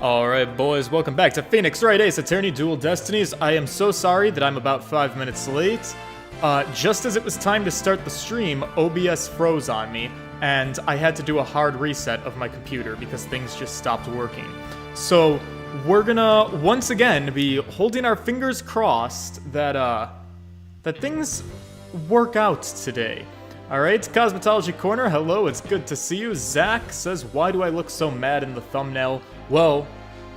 Alright boys, welcome back to Phoenix Wright Ace Attorney Dual Destinies. I am so sorry that I'm about 5 minutes late. Just as it was time to start the stream, OBS froze on me, and I had to do a hard reset of my computer because things just stopped working. So, we're gonna, once again, be holding our fingers crossed that, that things work out today. Alright, Cosmetology Corner, hello, it's good to see you. Zach says, why do I look so mad in the thumbnail? Well,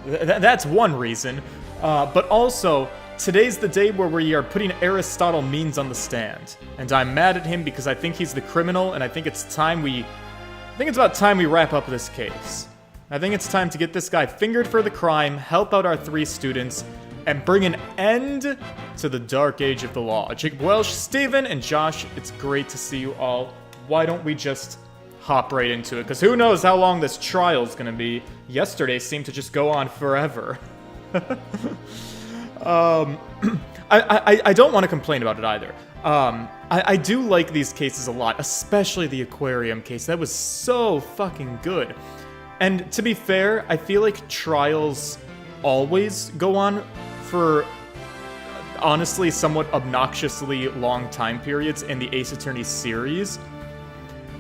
that's one reason, but also, today's the day where we are putting Aristotle Means on the stand, and I'm mad at him because I think he's the criminal, and I think it's about time we wrap up this case. I think it's time to get this guy fingered for the crime, help out our 3 students, and bring an end to the dark age of the law. Jacob Welsh, Steven, and Josh, it's great to see you all. Why don't we just hop right into it? Because who knows how long this trial's gonna be. Yesterday seemed to just go on forever. I don't want to complain about it either. I do like these cases a lot, especially the aquarium case. That was so fucking good. And to be fair, I feel like trials always go on for, honestly, somewhat obnoxiously long time periods in the Ace Attorney series.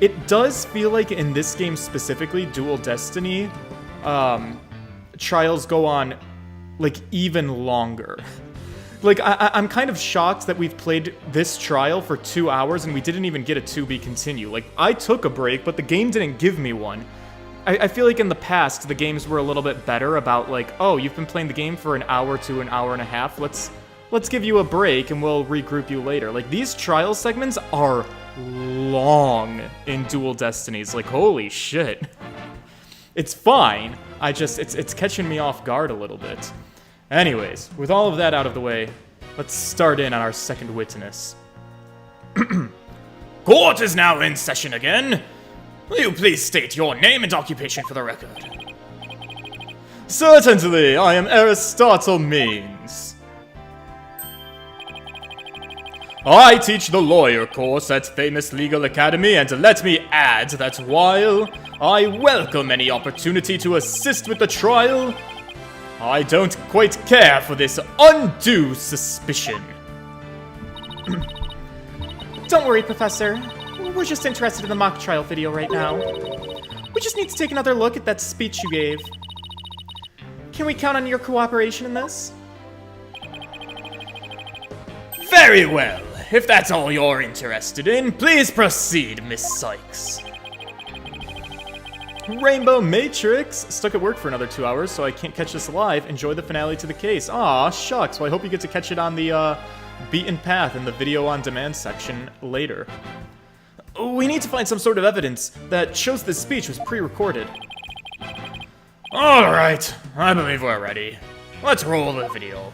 It does feel like in this game specifically, Dual Destiny, trials go on, like, even longer. Like, I'm kind of shocked that we've played this trial for 2 hours and we didn't even get a to-be continue. Like, I took a break, but the game didn't give me one. I feel like in the past, the games were a little bit better about, like, oh, you've been playing the game for an hour to an hour and a half, let's give you a break and we'll regroup you later. Like, these trial segments are long in Dual Destinies. Like, holy shit. It's fine. It's catching me off guard a little bit. Anyways, with all of that out of the way, let's start in on our second witness. Court is now in session again. Will you please state your name and occupation for the record? Certainly, I am Aristotle Means. I teach the lawyer course at Famous Legal Academy, and let me add that while I welcome any opportunity to assist with the trial, I don't quite care for this undue suspicion. Don't worry, Professor. We're just interested in the mock trial video right now. We just need to take another look at that speech you gave. Can we count on your cooperation in this? Very well. If that's all you're interested in, please proceed, Miss Sykes. Rainbow Matrix! Stuck at work for another 2 hours, so I can't catch this live. Enjoy the finale to the case. Aw, shucks. Well, I hope you get to catch it on the, beaten path in the video on demand section later. We need to find some sort of evidence that shows this speech was pre-recorded. Alright, I believe we're ready. Let's roll the video.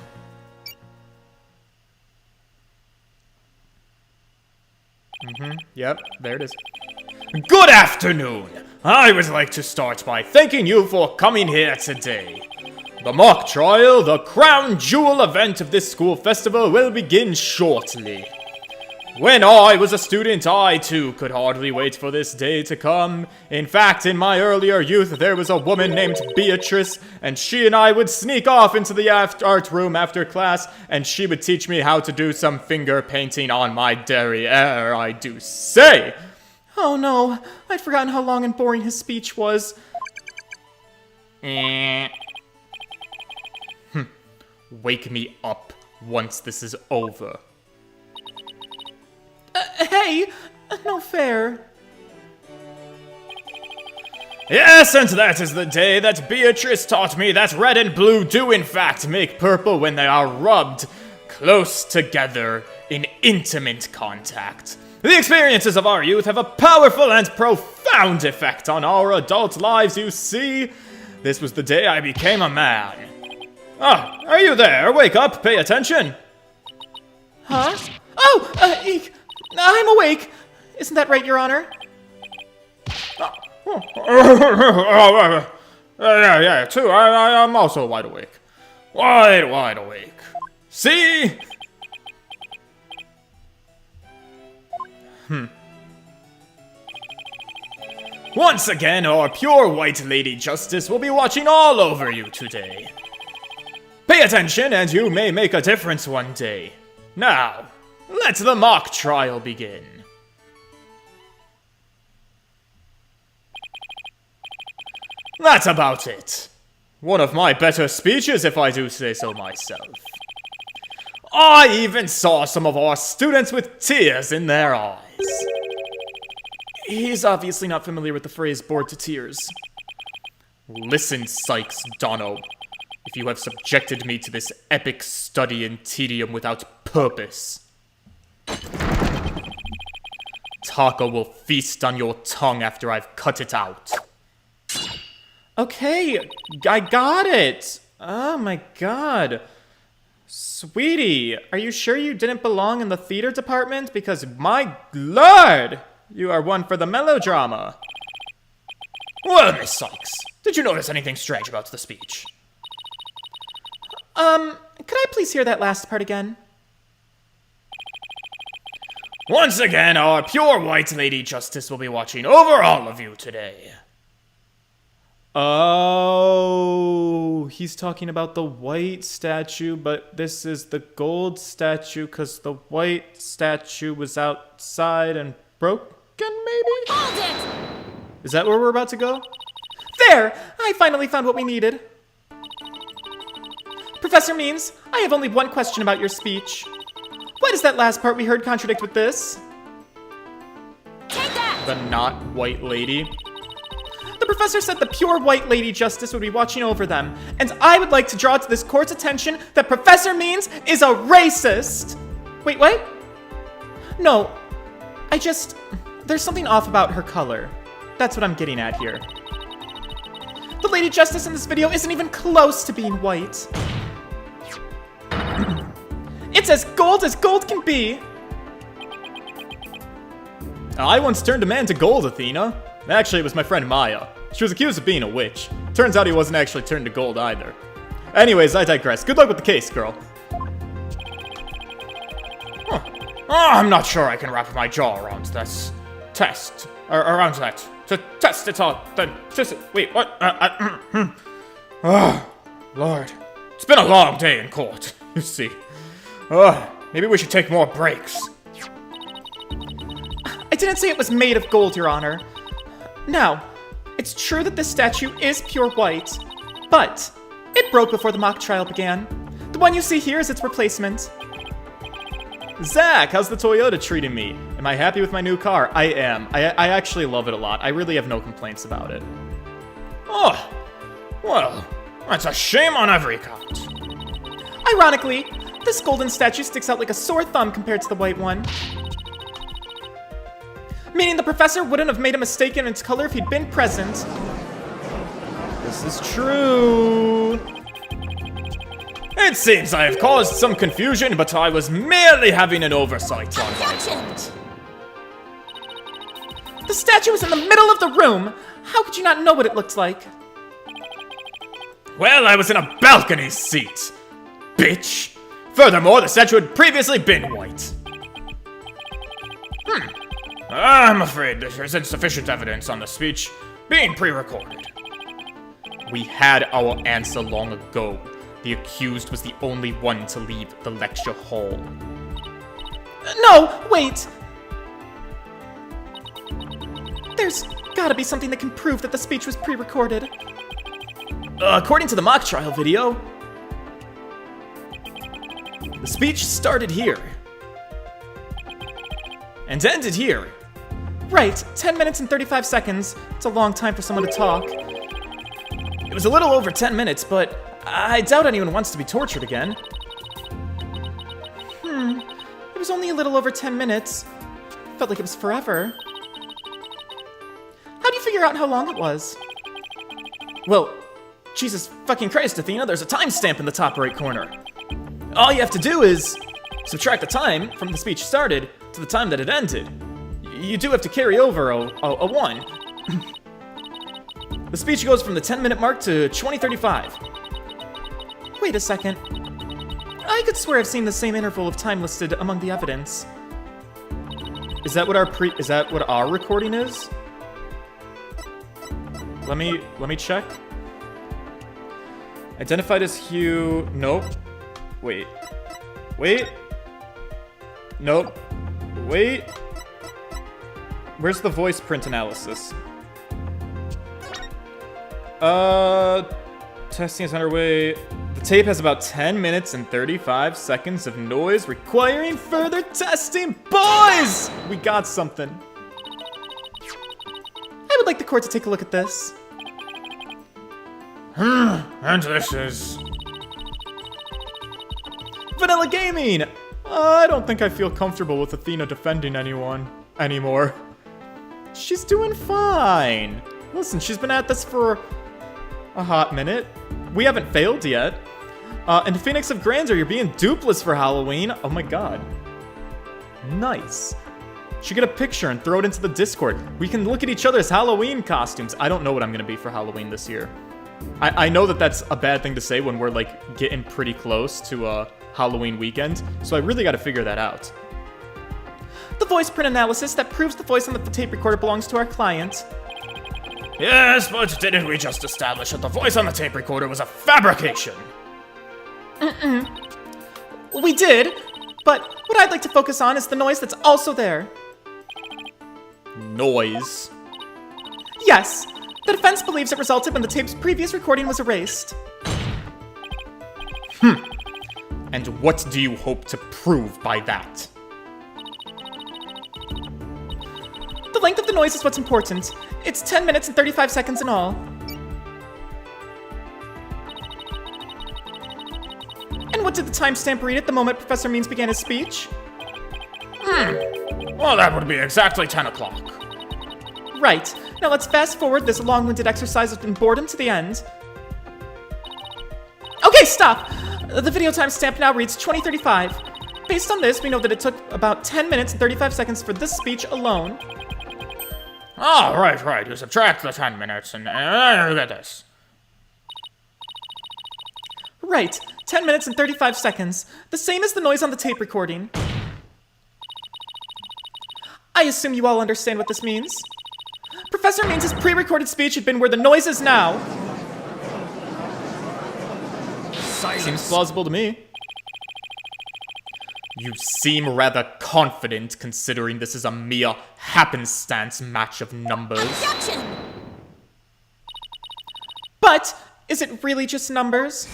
Yep, there it is. Good afternoon! I would like to start by thanking you for coming here today. The mock trial, the crown jewel event of this school festival, will begin shortly. When I was a student, I too could hardly wait for this day to come. In fact, in my earlier youth, there was a woman named Beatrice, and she and I would sneak off into the art room after class, and she would teach me how to do some finger painting on my derriere, I do say. Oh no, I'd forgotten how long and boring his speech was. Wake me up once this is over. Hey, no fair. Yes, and that is the day that Beatrice taught me that red and blue do in fact make purple when they are rubbed close together in intimate contact. The experiences of our youth have a powerful and profound effect on our adult lives, you see. This was the day I became a man. Ah, are you there? Wake up, pay attention. Huh? Oh, eek. I'm awake. Isn't that right, Your Honor? Yeah, too. I'm also wide awake. Wide awake. See? Once again, our pure white Lady Justice will be watching all over you today. Pay attention and you may make a difference one day. Now, let the mock trial begin. That's about it. One of my better speeches, if I do say so myself. I even saw some of our students with tears in their eyes. He's obviously not familiar with the phrase bored to tears. Listen, Sykes Dono. If you have subjected me to this epic study in tedium without purpose, Taco will feast on your tongue after I've cut it out. Okay, I got it. Oh my god. Sweetie, are you sure you didn't belong in the theater department? Because my lord, you are one for the melodrama. Well, Miss Sykes, did you notice anything strange about the speech? Could I please hear that last part again? Once again, our pure white Lady Justice will be watching over all of you today. Oh, he's talking about the white statue, but this is the gold statue because the white statue was outside and broken, maybe? Hold it! Is that where we're about to go? There! I finally found what we needed. Professor Means, I have only one question about your speech. Why does that last part we heard contradict with this? Take that! The not white lady. The professor said the pure white Lady Justice would be watching over them, and I would like to draw to this court's attention that Professor Means is a racist! Wait, what? No, there's something off about her color. That's what I'm getting at here. The Lady Justice in this video isn't even close to being white. It's as gold can be! I once turned a man to gold, Athena. Actually, it was my friend Maya. She was accused of being a witch. Turns out he wasn't actually turned to gold either. Anyways, I digress. Good luck with the case, girl. Huh. Oh, I'm not sure I can wrap my jaw around this test. Around that. To test it all. Wait, what? Oh, Lord. It's been a long day in court, you see. Maybe we should take more breaks. I didn't say it was made of gold, Your Honor. Now, it's true that this statue is pure white, but it broke before the mock trial began. The one you see here is its replacement. Zach, how's the Toyota treating me? Am I happy with my new car? I am. I actually love it a lot. I really have no complaints about it. Oh, well, that's a shame on every count. Ironically, this golden statue sticks out like a sore thumb compared to the white one. Meaning the professor wouldn't have made a mistake in its color if he'd been present. This is true. It seems I have caused some confusion, but I was merely having an oversight on my part. The statue was in the middle of the room. How could you not know what it looked like? Well, I was in a balcony seat, bitch. Furthermore, the statue had previously been white. I'm afraid there is insufficient evidence on the speech being pre-recorded. We had our answer long ago. The accused was the only one to leave the lecture hall. No, wait! There's gotta be something that can prove that the speech was pre-recorded. According to the mock trial video, the speech started here and ended here. Right, 10 minutes and 35 seconds. It's a long time for someone to talk. It was a little over 10 minutes, but I doubt anyone wants to be tortured again. It was only a little over 10 minutes. Felt like it was forever. How do you figure out how long it was? Well, Jesus fucking Christ, Athena, there's a timestamp in the top right corner. All you have to do is subtract the time from the speech started to the time that it ended. You do have to carry over a 1. The speech goes from the 10-minute mark to 20:35. Wait a second. I could swear I've seen the same interval of time listed among the evidence. Is that what our recording is? let me check. Identified as Hugh. Nope. Wait. Nope. Wait. Where's the voice print analysis? Testing is underway. The tape has about 10 minutes and 35 seconds of noise requiring further testing. Boys! We got something. I would like the court to take a look at this. And this is... Vanilla Gaming! I don't think I feel comfortable with Athena defending anyone anymore. She's doing fine. Listen, she's been at this for a hot minute. We haven't failed yet. And Phoenix of Grandeur, you're being dupeless for Halloween. Oh my god. Nice. Should get a picture and throw it into the Discord. We can look at each other's Halloween costumes. I don't know what I'm gonna be for Halloween this year. I know that that's a bad thing to say when we're like getting pretty close to Halloween weekend, so I really gotta figure that out. The voice print analysis that proves the voice on the tape recorder belongs to our client. Yes, but didn't we just establish that the voice on the tape recorder was a fabrication? We did, but what I'd like to focus on is the noise that's also there. Noise. Yes, the defense believes it resulted when the tape's previous recording was erased. And what do you hope to prove by that? The length of the noise is what's important. It's 10 minutes and 35 seconds in all. And what did the timestamp read at the moment Professor Means began his speech? Well, that would be exactly 10 o'clock. Right. Now let's fast forward this long-winded exercise in boredom to the end. Okay, stop! The video timestamp now reads 2035. Based on this, we know that it took about 10 minutes and 35 seconds for this speech alone. Oh, right. You subtract the 10 minutes and look at this. Right, 10 minutes and 35 seconds. The same as the noise on the tape recording. I assume you all understand what this means. Professor Means' pre-recorded speech had been where the noise is now. Seems plausible to me. You seem rather confident considering this is a mere happenstance match of numbers. Objection! But, is it really just numbers?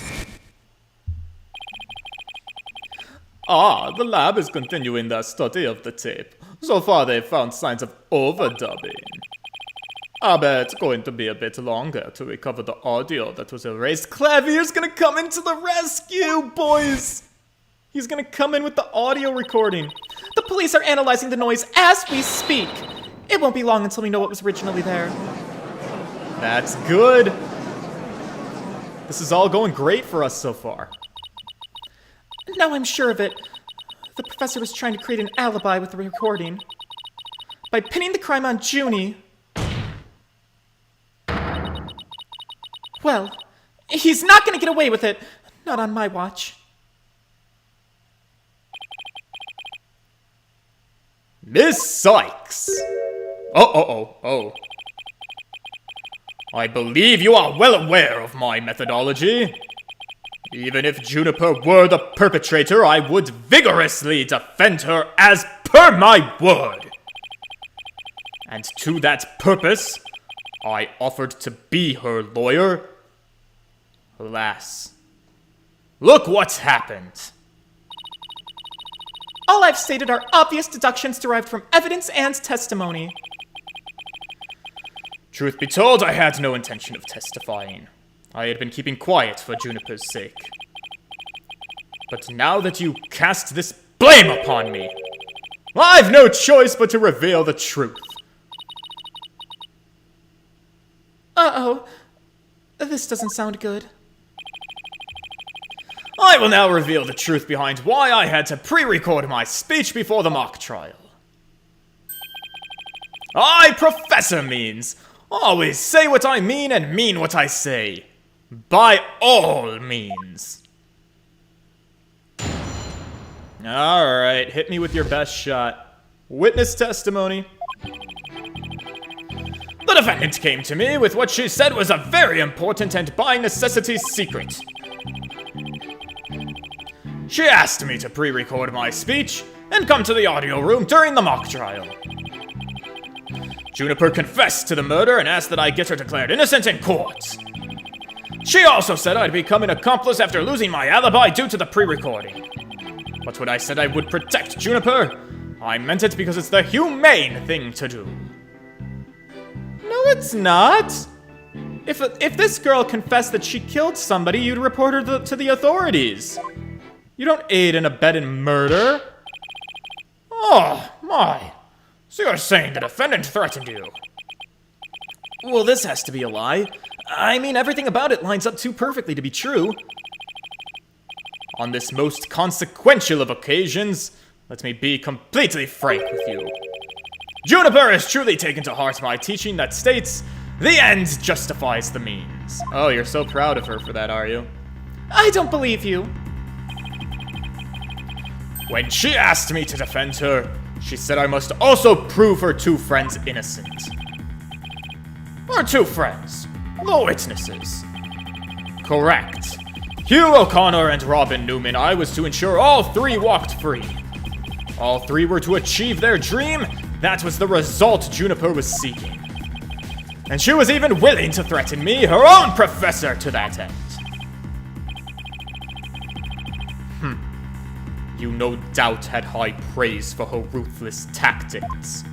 The lab is continuing their study of the tape. So far they've found signs of overdubbing. I bet it's going to be a bit longer to recover the audio that was erased. Clavier's gonna come into the rescue, boys! He's gonna come in with the audio recording. The police are analyzing the noise as we speak. It won't be long until we know what was originally there. That's good. This is all going great for us so far. Now I'm sure of it. The professor was trying to create an alibi with the recording. By pinning the crime on Junie. Well, he's not gonna get away with it. Not on my watch. Miss Sykes! Oh. I believe you are well aware of my methodology. Even if Juniper were the perpetrator, I would vigorously defend her as per my word. And to that purpose, I offered to be her lawyer. Alas, look what's happened. All I've stated are obvious deductions derived from evidence and testimony. Truth be told, I had no intention of testifying. I had been keeping quiet for Juniper's sake. But now that you cast this blame upon me, I've no choice but to reveal the truth. Uh-oh. This doesn't sound good. I will now reveal the truth behind why I had to pre-record my speech before the mock trial. I, Professor Means, always say what I mean and mean what I say. By all means. Alright, hit me with your best shot. Witness testimony. The defendant came to me with what she said was a very important and by necessity secret. She asked me to pre-record my speech and come to the audio room during the mock trial. Juniper confessed to the murder and asked that I get her declared innocent in court. She also said I'd become an accomplice after losing my alibi due to the pre-recording. But when I said I would protect Juniper, I meant it because it's the humane thing to do. No, it's not. If this girl confessed that she killed somebody, you'd report her to the authorities. You don't aid and abet in murder. Oh, my. So you're saying the defendant threatened you? Well, this has to be a lie. I mean, everything about it lines up too perfectly to be true. On this most consequential of occasions, let me be completely frank with you. Juniper has truly taken to heart my teaching that states, the end justifies the means. Oh, you're so proud of her for that, are you? I don't believe you. When she asked me to defend her, she said I must also prove her two friends innocent. Her two friends, the witnesses. Correct. Hugh O'Connor and Robin Newman, I was to ensure all three walked free. All three were to achieve their dream. That was the result Juniper was seeking. And she was even willing to threaten me, her own professor, to that end. You no doubt had high praise for her ruthless tactics.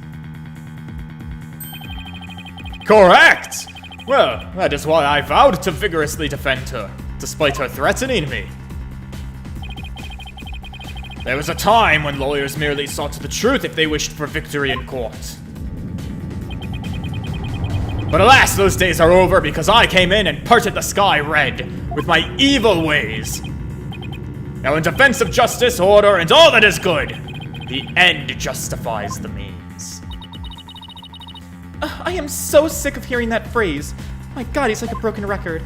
Correct! Well, that is why I vowed to vigorously defend her, despite her threatening me. There was a time when lawyers merely sought the truth if they wished for victory in court. But alas, those days are over because I came in and parted the sky red with my evil ways. Now in defense of justice, order, and all that is good, the end justifies the means. I am so sick of hearing that phrase. My God, he's like a broken record.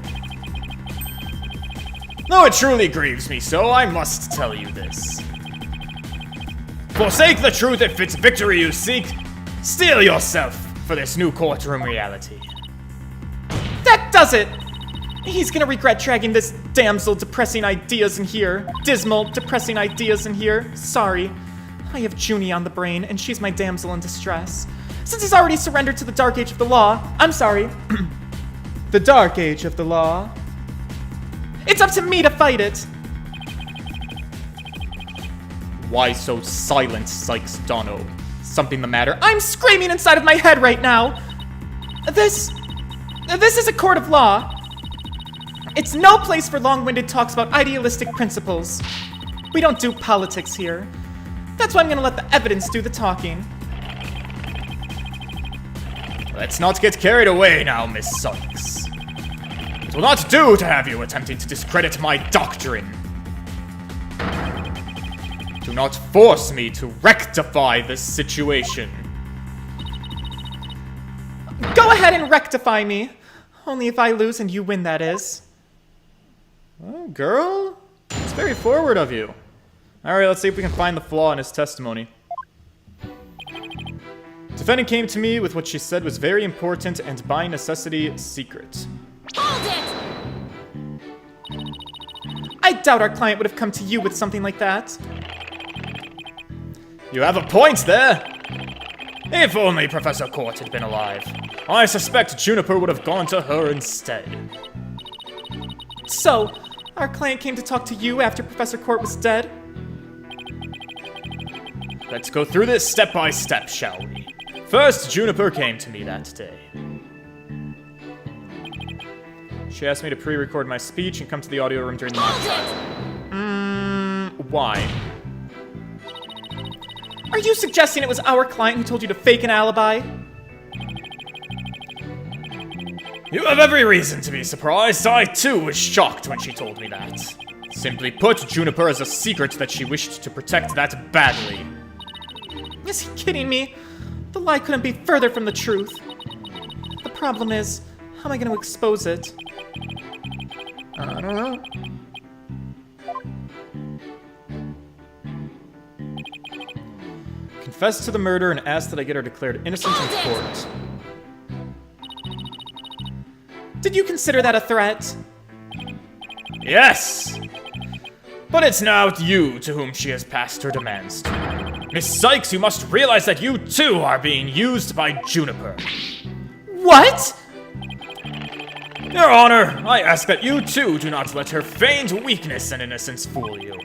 Though it truly grieves me so, I must tell you this. Forsake the truth if it's victory you seek. Steel yourself for this new courtroom reality. That does it! He's gonna regret dragging this damsel depressing ideas in here. Dismal, depressing ideas in here. Sorry. I have Junie on the brain, and she's my damsel in distress. Since he's already surrendered to the dark age of the law, I'm sorry. The dark age of the law. It's up to me to fight it. Why so silent, Sykes Dono? Something the matter? I'm screaming inside of my head right now. This is a court of law. It's no place for long-winded talks about idealistic principles. We don't do politics here. That's why I'm gonna let the evidence do the talking. Let's not get carried away now, Miss Sykes. It will not do to have you attempting to discredit my doctrine. Do not force me to rectify this situation. Go ahead and rectify me. Only if I lose and you win, that is. Oh, girl. It's very forward of you. Alright, let's see if we can find the flaw in his testimony. Defendant came to me with what she said was very important and by necessity secret. Hold it! I doubt our client would have come to you with something like that. You have a point there. If only Professor Court had been alive. I suspect Juniper would have gone to her instead. So, our client came to talk to you after Professor Court was dead? Let's go through this step by step, shall we? First, Juniper came to me that day. She asked me to pre-record my speech and come to the audio room during the mock trial. Why? Are you suggesting it was our client who told you to fake an alibi? You have every reason to be surprised. I, too, was shocked when she told me that. Simply put, Juniper has a secret that she wished to protect that badly. Is he kidding me? The lie couldn't be further from the truth. The problem is, how am I going to expose it? I don't know. Confessed to the murder and asked that I get her declared innocent in court. Did you consider that a threat? Yes! But it's now you to whom she has passed her demands to. Miss Sykes, you must realize that you too are being used by Juniper. What? Your Honor, I ask that you too do not let her feigned weakness and innocence fool you.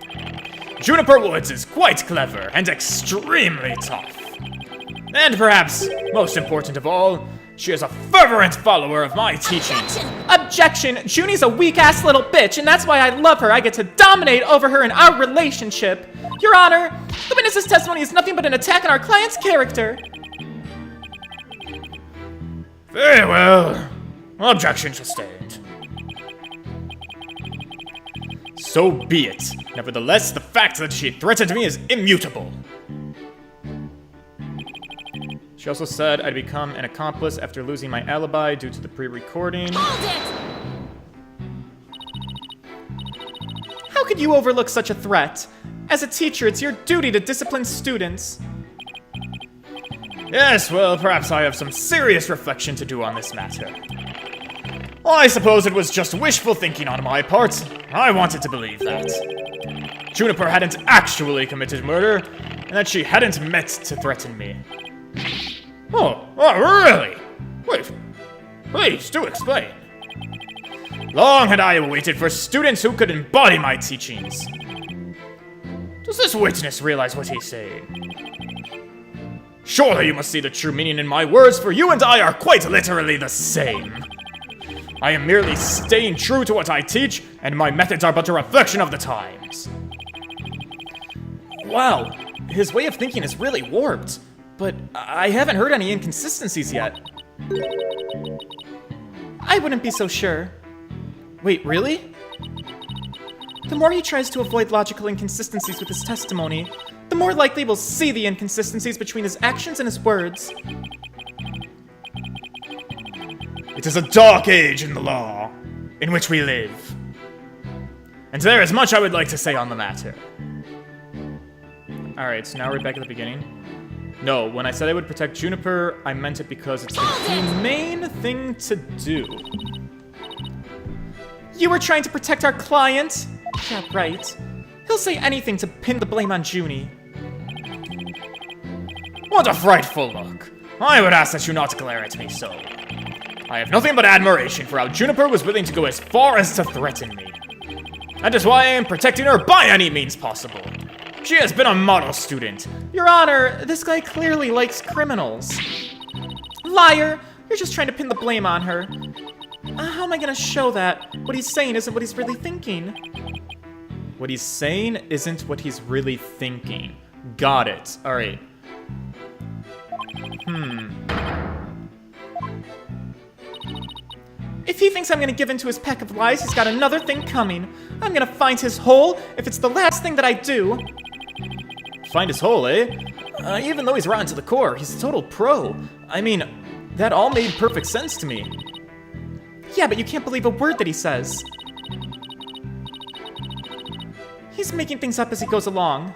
Juniper Woods is quite clever and extremely tough. And perhaps, most important of all, she is a fervent follower of my teachings. Objection! Junie's a weak-ass little bitch, and that's why I love her. I get to dominate over her in our relationship. Your Honor, the witness's testimony is nothing but an attack on our client's character. Very well. Objection sustained. So be it. Nevertheless, the fact that she threatened me is immutable. She also said I'd become an accomplice after losing my alibi due to the pre-recording. Hold it! How could you overlook such a threat? As a teacher, it's your duty to discipline students. Yes, well, perhaps I have some serious reflection to do on this matter. Well, I suppose it was just wishful thinking on my part. I wanted to believe that Juniper hadn't actually committed murder, and that she hadn't meant to threaten me. Oh, really? Wait, please do explain. Long had I waited for students who could embody my teachings. Does this witness realize what he's saying? Surely you must see the true meaning in my words, for you and I are quite literally the same. I am merely staying true to what I teach, and my methods are but a reflection of the times. Wow, his way of thinking is really warped. But I haven't heard any inconsistencies yet. I wouldn't be so sure. Wait, really? The more he tries to avoid logical inconsistencies with his testimony, the more likely we'll see the inconsistencies between his actions and his words. It is a dark age in the law, in which we live. And there is much I would like to say on the matter. Alright, so now we're back at the beginning. No, when I said I would protect Juniper, I meant it because it's the humane thing to do. You were trying to protect our client? Yeah, right. He'll say anything to pin the blame on Junie. What a frightful look. I would ask that you not glare at me so. I have nothing but admiration for how Juniper was willing to go as far as to threaten me. That is why I am protecting her by any means possible. She has been a model student. Your Honor, this guy clearly likes criminals. Liar! You're just trying to pin the blame on her. How am I gonna show that? What he's saying isn't what he's really thinking. What he's saying isn't what he's really thinking. Got it. Alright. If he thinks I'm gonna give in to his pack of lies, he's got another thing coming. I'm gonna find his hole if it's the last thing that I do. Find his hole, eh? Even though he's rotten to the core, he's a total pro. I mean, that all made perfect sense to me. Yeah, but you can't believe a word that he says. He's making things up as he goes along.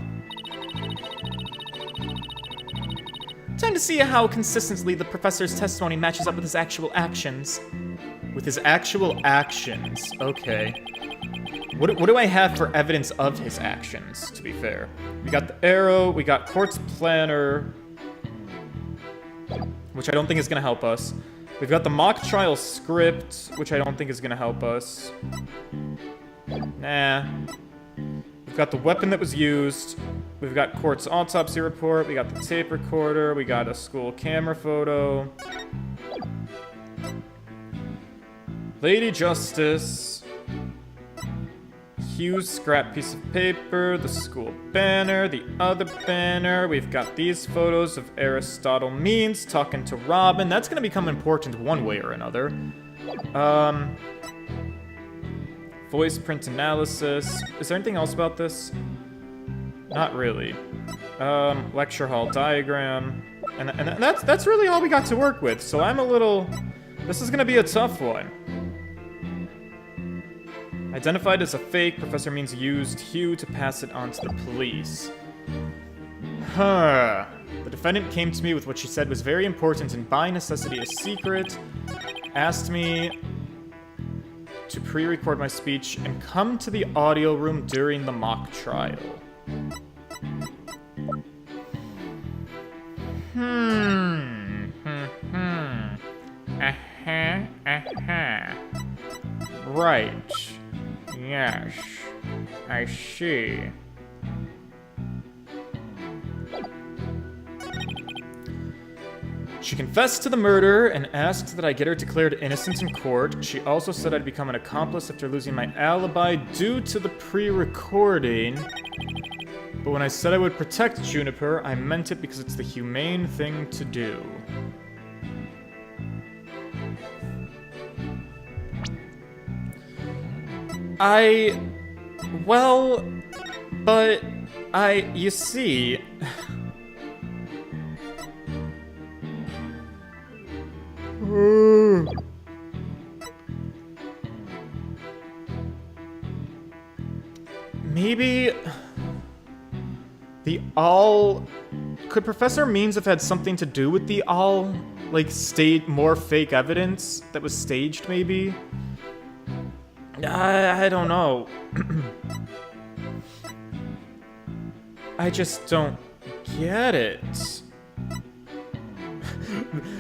Time to see how consistently the professor's testimony matches up with his actual actions. With his actual actions, okay. What do I have for evidence of his actions, to be fair? We got the arrow, we got Court's planner, which I don't think is gonna help us. We've got the mock trial script, which I don't think is gonna help us. Nah. We've got the weapon that was used. We've got Court's autopsy report. We got the tape recorder. We got a school camera photo. Lady Justice. Hugh's scrap piece of paper. The school banner. The other banner. We've got these photos of Aristotle Means talking to Robin. That's going to become important one way or another. Voice print analysis. Is there anything else about this? Not really. Lecture hall diagram. And that's really all we got to work with, so I'm a little... This is gonna be a tough one. Identified as a fake, Professor Means used Hugh to pass it on to the police. Huh. The defendant came to me with what she said was very important and by necessity a secret. Asked me to pre-record my speech and come to the audio room during the mock trial. Right. Yes. I see. She confessed to the murder and asked that I get her declared innocent in court. She also said I'd become an accomplice after losing my alibi due to the pre-recording. But when I said I would protect Juniper, I meant it because it's the humane thing to do. You see... Maybe... The owl... Could Professor Means have had something to do with the owl? Like, more fake evidence that was staged, maybe? I don't know. I just don't get it.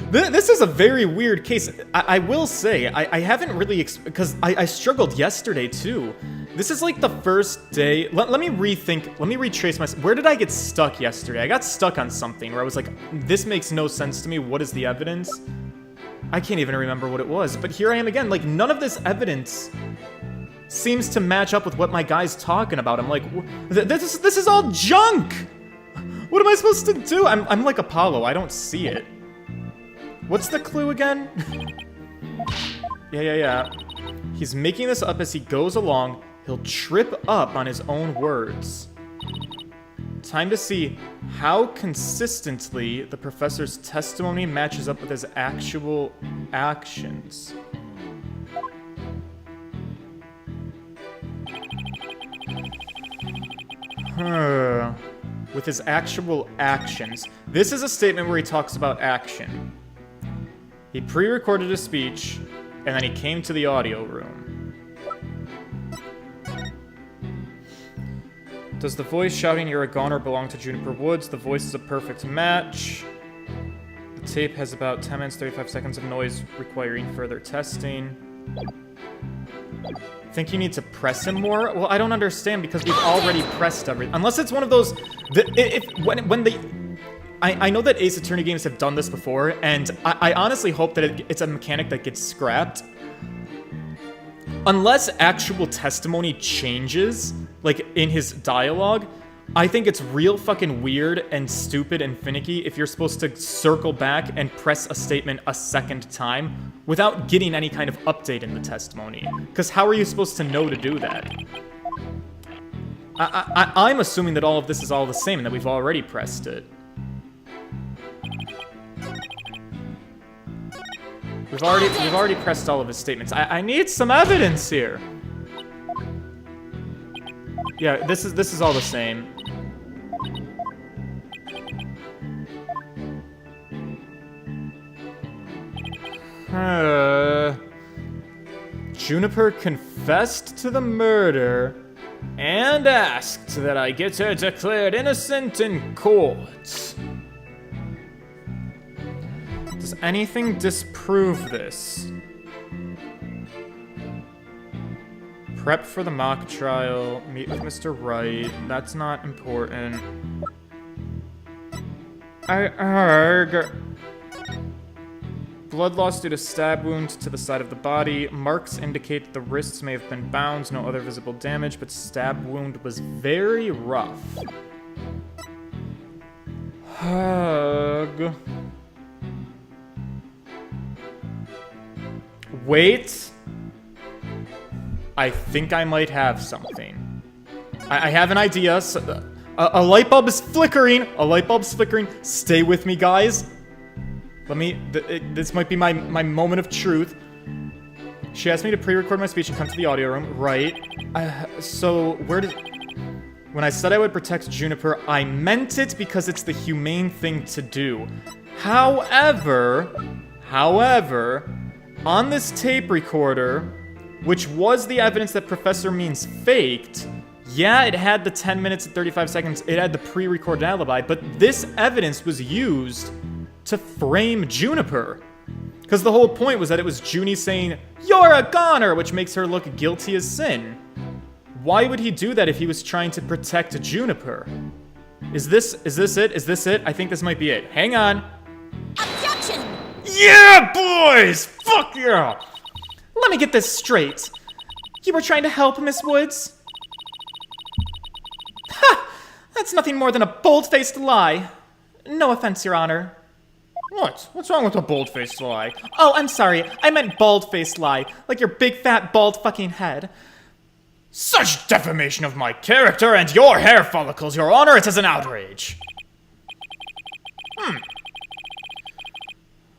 This is a very weird case. I will say, I haven't really... Because I struggled yesterday, too. This is like the first day... Let me rethink... Let me retrace my... Where did I get stuck yesterday? I got stuck on something where I was like, this makes no sense to me. What is the evidence? I can't even remember what it was. But here I am again. Like, none of this evidence seems to match up with what my guy's talking about. I'm like, this is all junk! What am I supposed to do? I'm like Apollo. I don't see it. What's the clue again? Yeah. He's making this up as he goes along. He'll trip up on his own words. Time to see how consistently the professor's testimony matches up with his actual actions. With his actual actions. This is a statement where he talks about action. He pre-recorded a speech, and then he came to the audio room. Does the voice shouting "You're a goner" belong to Juniper Woods? The voice is a perfect match. The tape has about 10 minutes, 35 seconds of noise requiring further testing. Think you need to press him more? Well, I don't understand because we've already pressed everything. Unless it's one of those... I know that Ace Attorney games have done this before, and I honestly hope that it's a mechanic that gets scrapped. Unless actual testimony changes, like in his dialogue, I think it's real fucking weird and stupid and finicky if you're supposed to circle back and press a statement a second time without getting any kind of update in the testimony. Because how are you supposed to know to do that? I'm assuming that all of this is all the same and that we've already pressed it. We've already pressed all of his statements. I need some evidence here. Yeah, this is all the same. Juniper confessed to the murder and asked that I get her declared innocent in court. Does anything disprove this? Prep for the mock trial. Meet with Mr. Wright. That's not important. Blood loss due to stab wound to the side of the body. Marks indicate that the wrists may have been bound. No other visible damage, but stab wound was very rough. Hug. Wait. I think I might have something. I have an idea. So, a light bulb is flickering. A light bulb's flickering. Stay with me, guys. This might be my moment of truth. She asked me to pre-record my speech and come to the audio room. Right. When I said I would protect Juniper, I meant it because it's the humane thing to do. However, on this tape recorder, which was the evidence that Professor Means faked, yeah, it had the 10 minutes and 35 seconds, it had the pre-recorded alibi, but this evidence was used to frame Juniper. Because the whole point was that it was Junie saying, "You're a goner," which makes her look guilty as sin. Why would he do that if he was trying to protect Juniper? Is this it? Is this it? I think this might be it. Hang on. Objection! Yeah, boys! Fuck yeah! Let me get this straight. You were trying to help, Miss Woods? Ha! That's nothing more than a bold-faced lie. No offense, Your Honor. What? What's wrong with a bold-faced lie? Oh, I'm sorry. I meant bald-faced lie. Like your big, fat, bald fucking head. Such defamation of my character and your hair follicles, Your Honor, it is an outrage.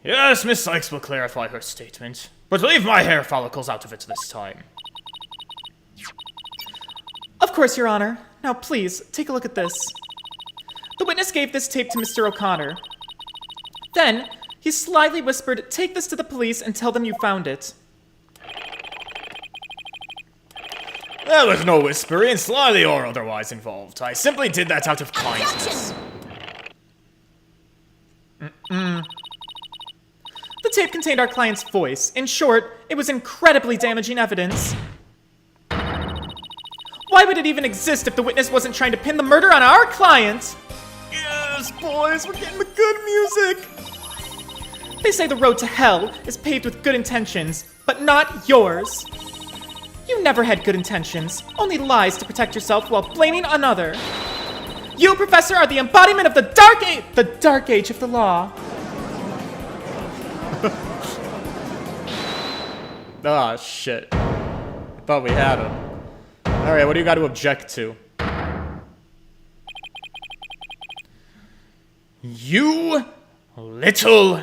Yes, Miss Sykes will clarify her statement, but leave my hair follicles out of it this time. Of course, Your Honor. Now, please, take a look at this. The witness gave this tape to Mr. O'Connor. Then, he slyly whispered, "Take this to the police and tell them you found it." There was no whispering, slyly or otherwise involved. I simply did that out of kindness. The tape contained our client's voice. In short, it was incredibly damaging evidence. Why would it even exist if the witness wasn't trying to pin the murder on our client? Yes, boys, we're getting the good music. They say the road to hell is paved with good intentions, but not yours. You never had good intentions, only lies to protect yourself while blaming another. You, Professor, are the embodiment of the dark age of the law. Ah, shit. I thought we had him. Alright, what do you got to object to? You little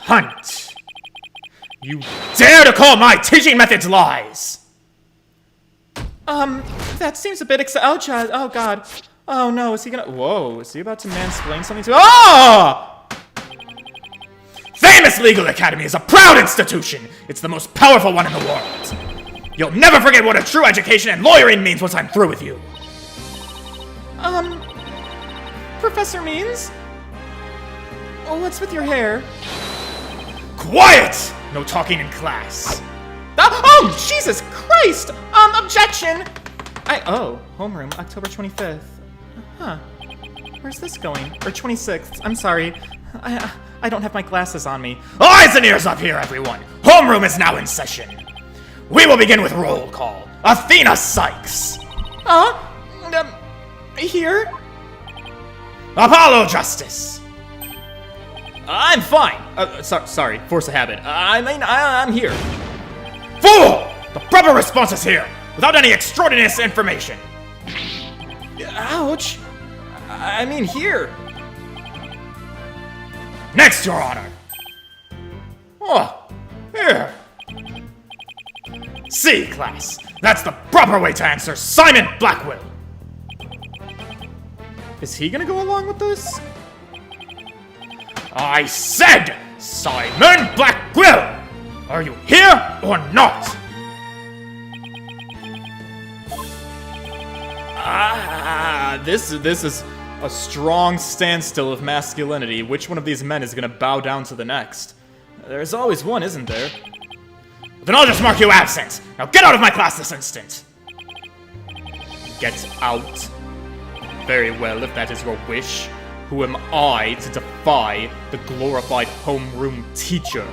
cunt. You dare to call my teaching methods lies! That seems a bit oh god. Oh no, is he gonna- Whoa, is he about to mansplain something to- Ah! Famous Legal Academy is a proud institution! It's the most powerful one in the world! You'll never forget what a true education and lawyering means once I'm through with you! Professor Means? Oh, what's with your hair? Quiet! No talking in class. Oh, Jesus Christ! Objection! Homeroom, October 25th. Huh. Where's this going? Or 26th, I'm sorry. I don't have my glasses on me. Eyes and ears up here, everyone! Homeroom is now in session. We will begin with roll call. Athena Sykes. Here? Apollo Justice. I'm fine. Sorry, force of habit. I'm here. Fool! The proper response is here, without any extraordinary information. Ouch. I mean, here. Next, Your Honor. Oh, here. C, class. That's the proper way to answer Simon Blackwell. Is he gonna go along with this? I said Simon Blackwell. Are you here or not? This is a strong standstill of masculinity. Which one of these men is gonna bow down to the next? There's always one, isn't there? Then I'll just mark you absent. Now get out of my class this instant. Get out. Very well, if that is your wish. Who am I to defy the glorified homeroom teacher?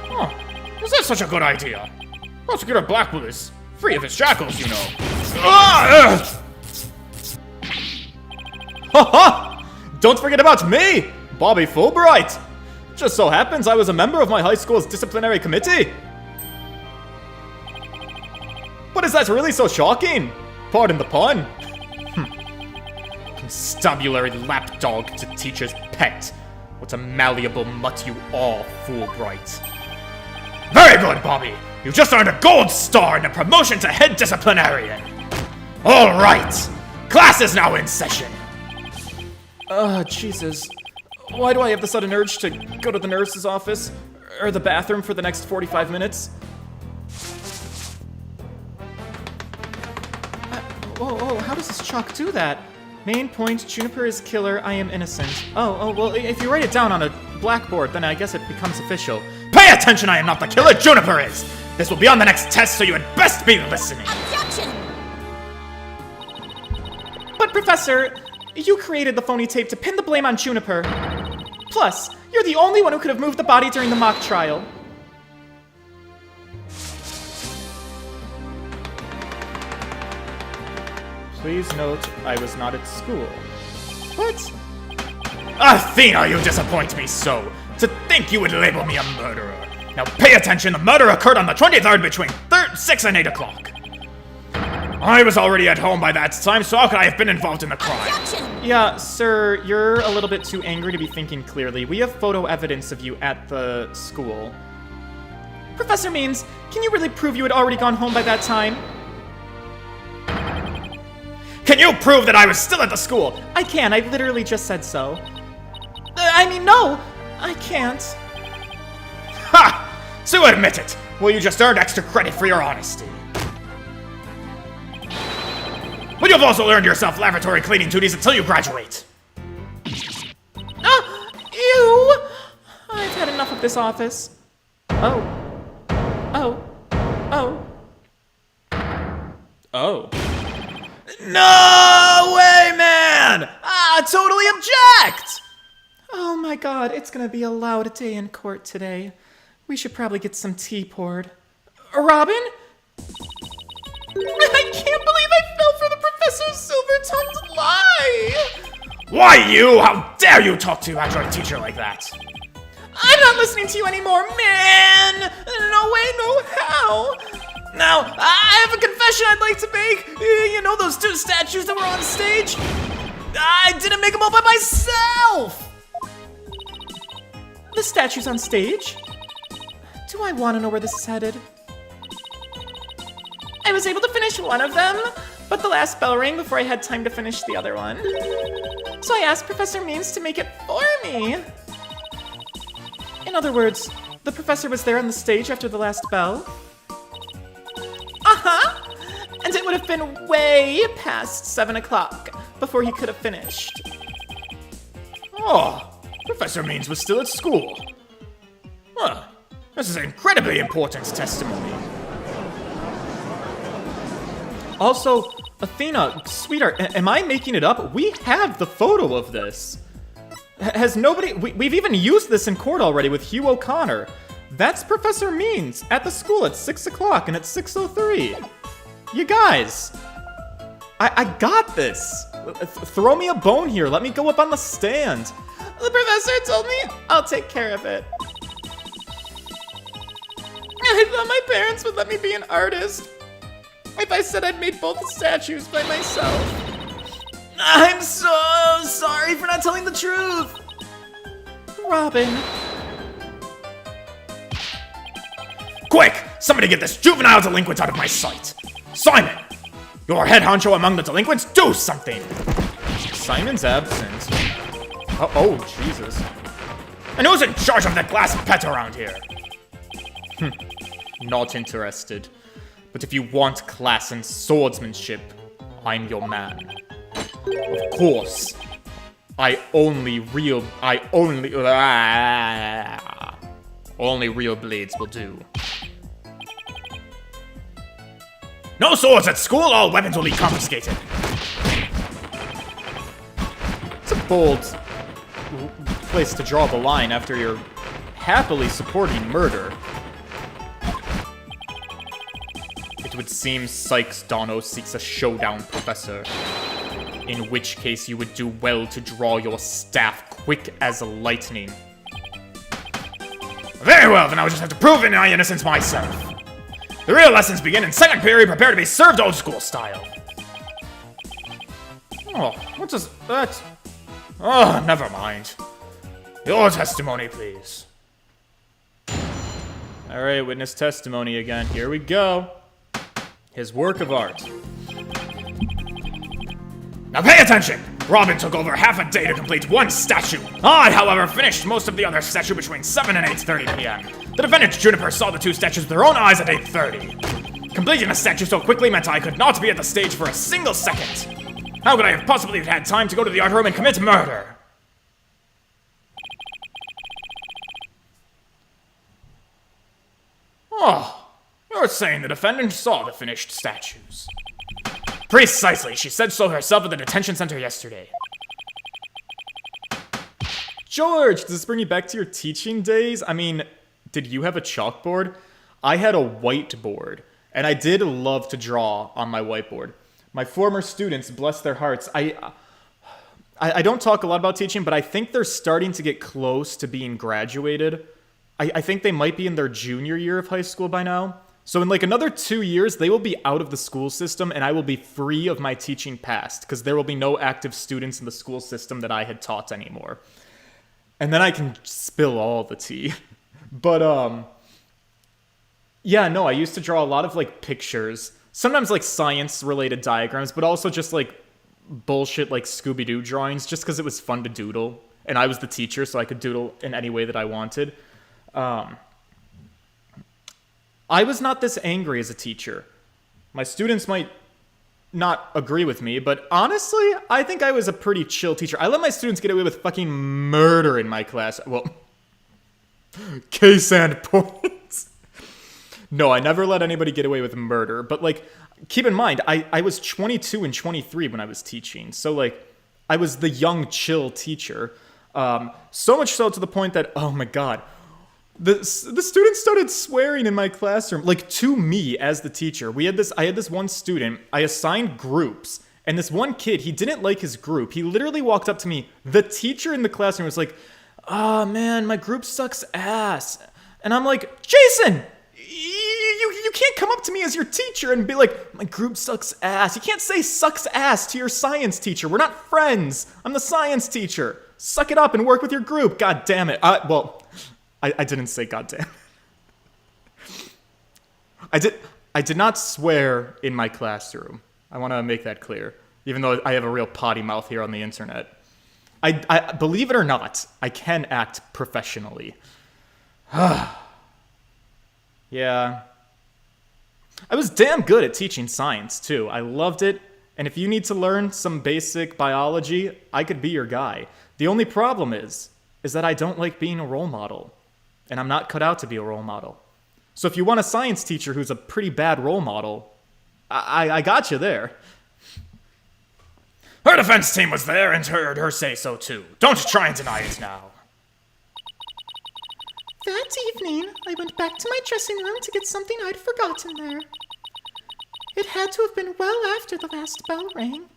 Huh. Is that such a good idea? Prosecutor Blackwell is free of his shackles, you know. Ha! Don't forget about me, Bobby Fulbright. Just so happens I was a member of my high school's disciplinary committee. But is that really so shocking? Pardon the pun. Constabulary lapdog to teacher's pet. What a malleable mutt you are, Fulbright. Very good, Bobby. You just earned a gold star and a promotion to head disciplinarian. All right. Class is now in session. Jesus. Why do I have the sudden urge to go to the nurse's office? or the bathroom for the next 45 minutes. Oh, how does this chalk do that? Main point, Juniper is killer, I am innocent. Oh, well, if you write it down on a blackboard, then I guess it becomes official. Pay attention, I am not the killer, Juniper is! This will be on the next test, so you had best be listening. Objection! But Professor, you created the phony tape to pin the blame on Juniper. Plus, you're the only one who could have moved the body during the mock trial. Please note, I was not at school. What? Athena, you disappoint me so! To think you would label me a murderer! Now pay attention, the murder occurred on the 23rd between 6 and 8 o'clock. I was already at home by that time, so how could I have been involved in the crime? Objection! Yeah, sir, you're a little bit too angry to be thinking clearly. We have photo evidence of you at the school. Professor Means, can you really prove you had already gone home by that time? Can you prove that I was still at the school? I can, I literally just said so. No, I can't. Ha! So admit it! Well, you just earned extra credit for your honesty. But you've also earned yourself laboratory cleaning duties until you graduate. Ew! I've had enough of this office. Oh. No way, man! Totally object! Oh my god, it's gonna be a loud day in court today. We should probably get some tea poured. Robin? I can't believe I fell for the Professor Silvertongue's lie! Why you? How dare you talk to your adjunct teacher like that? I'm not listening to you anymore, man! No way, no how! Now, I have a confession I'd like to make. You know those two statues that were on stage? I didn't make them all by myself! The statues on stage? Do I want to know where this is headed? I was able to finish one of them, but the last bell rang before I had time to finish the other one. So I asked Professor Means to make it for me. In other words, the professor was there on the stage after the last bell. Uh-huh! And it would have been way past 7 o'clock before he could have finished. Oh, Professor Means was still at school. Huh. This is incredibly important testimony. Also, Athena, sweetheart, am I making it up? We have the photo of this. Has nobody... We've even used this in court already with Hugh O'Connor. That's Professor Means at the school at 6 o'clock and at 6:03. You guys, I got this. Throw me a bone here. Let me go up on the stand. The professor told me I'll take care of it. I thought my parents would let me be an artist if I said I'd made both statues by myself. I'm so sorry for not telling the truth. Robin. Quick! Somebody get this juvenile delinquent out of my sight! Simon! Your head honcho among the delinquents, do something! Simon's absent. Oh, Jesus. And who's in charge of the glass pet around here? Not interested. But if you want class and swordsmanship, I'm your man. Of course. Only real blades will do. No swords at school, all weapons will be confiscated. It's a bold place to draw the line after you're happily supporting murder. It would seem Sykes Dono seeks a showdown, Professor. In which case you would do well to draw your staff quick as lightning. Very well, then I will just have to prove my innocence myself. The real lessons begin in second period. Prepare to be served old school style. Oh, what does that... Oh, never mind. Your testimony, please. Alright, witness testimony again. Here we go. His work of art. Now pay attention! Robin took over half a day to complete one statue. I, however, finished most of the other statue between 7 and 8:30 p.m. The defendant, Juniper, saw the two statues with their own eyes at 8:30. Completing the statue so quickly meant I could not be at the stage for a single second. How could I have possibly had time to go to the art room and commit murder? Oh, you're saying the defendant saw the finished statues. Precisely, she said so herself at the detention center yesterday. George, does this bring you back to your teaching days? I mean, did you have a chalkboard? I had a whiteboard, and I did love to draw on my whiteboard. My former students, bless their hearts, I don't talk a lot about teaching, but I think they're starting to get close to being graduated. I think they might be in their junior year of high school by now. So in like another 2 years, they will be out of the school system, and I will be free of my teaching past, because there will be no active students in the school system that I had taught anymore. And then I can spill all the tea. But, yeah, no, I used to draw a lot of, like, pictures. Sometimes, like, science-related diagrams, but also just, like, bullshit, like, Scooby-Doo drawings, just because it was fun to doodle. And I was the teacher, so I could doodle in any way that I wanted. I was not this angry as a teacher. My students might not agree with me, but honestly, I think I was a pretty chill teacher. I let my students get away with fucking murder in my class. Well, case and point. No, I never let anybody get away with murder, but like, keep in mind, I was 22 and 23 when I was teaching, so like, I was the young, chill teacher. So much so to the point that, oh my god, the students started swearing in my classroom, like to me as the teacher. I had this one student, I assigned groups, and this one kid, he didn't like his group. He literally walked up to me, the teacher in the classroom was like, "Oh man, my group sucks ass." And I'm like, "Jason, you can't come up to me as your teacher and be like, my group sucks ass. You can't say sucks ass to your science teacher. We're not friends. I'm the science teacher. Suck it up and work with your group. God damn it." I didn't say goddamn. I did not swear in my classroom. I want to make that clear. Even though I have a real potty mouth here on the internet. I believe it or not, I can act professionally. Yeah. I was damn good at teaching science, too. I loved it. And if you need to learn some basic biology, I could be your guy. The only problem is that I don't like being a role model. And I'm not cut out to be a role model. So if you want a science teacher who's a pretty bad role model, I got you there. Her defense team was there and heard her say so too. Don't try and deny it now. That evening, I went back to my dressing room to get something I'd forgotten there. It had to have been well after the last bell rang.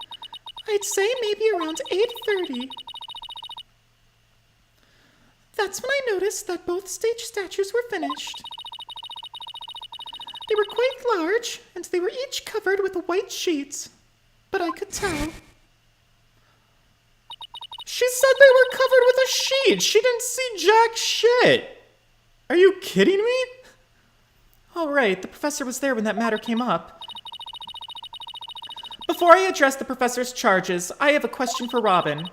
I'd say maybe around 8:30. That's when I noticed that both stage statues were finished. They were quite large, and they were each covered with a white sheet, but I could tell. She said they were covered with a sheet. She didn't see jack shit. Are you kidding me? Oh right, the professor was there when that matter came up. Before I address the professor's charges, I have a question for Robin.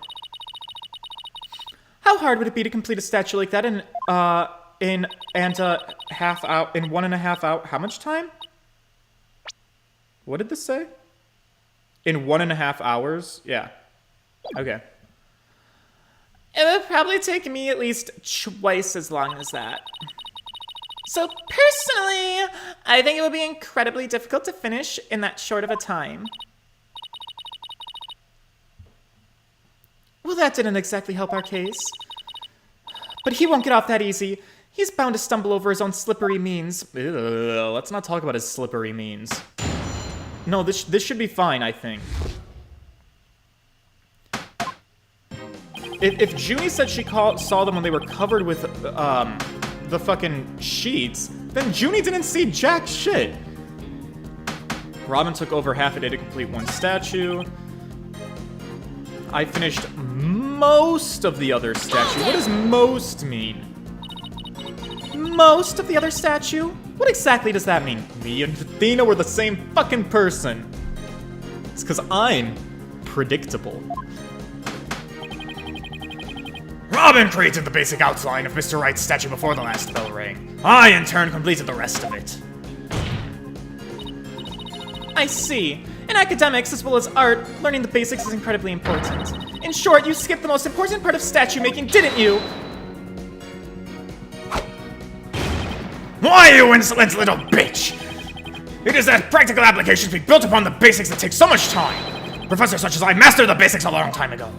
How hard would it be to complete a statue like that in 1.5 hours? How much time? What did this say? In 1.5 hours? Yeah. Okay. It would probably take me at least twice as long as that. So personally, I think it would be incredibly difficult to finish in that short of a time. Well, that didn't exactly help our case. But he won't get off that easy. He's bound to stumble over his own slippery means. Ew, let's not talk about his slippery means. No, this should be fine, I think. If Junie said she saw them when they were covered with the fucking sheets, then Junie didn't see jack shit. Robin took over half a day to complete one statue. I finished most of the other statue. What does most mean? Most of the other statue? What exactly does that mean? Me and Athena were the same fucking person. It's because I'm predictable. Robin created the basic outline of Mr. Wright's statue before the last bell rang. I, in turn, completed the rest of it. I see. In academics, as well as art, learning the basics is incredibly important. In short, you skipped the most important part of statue making, didn't you? Why, you insolent little bitch? It is that practical applications be built upon the basics that take so much time. Professors such as I mastered the basics a long time ago.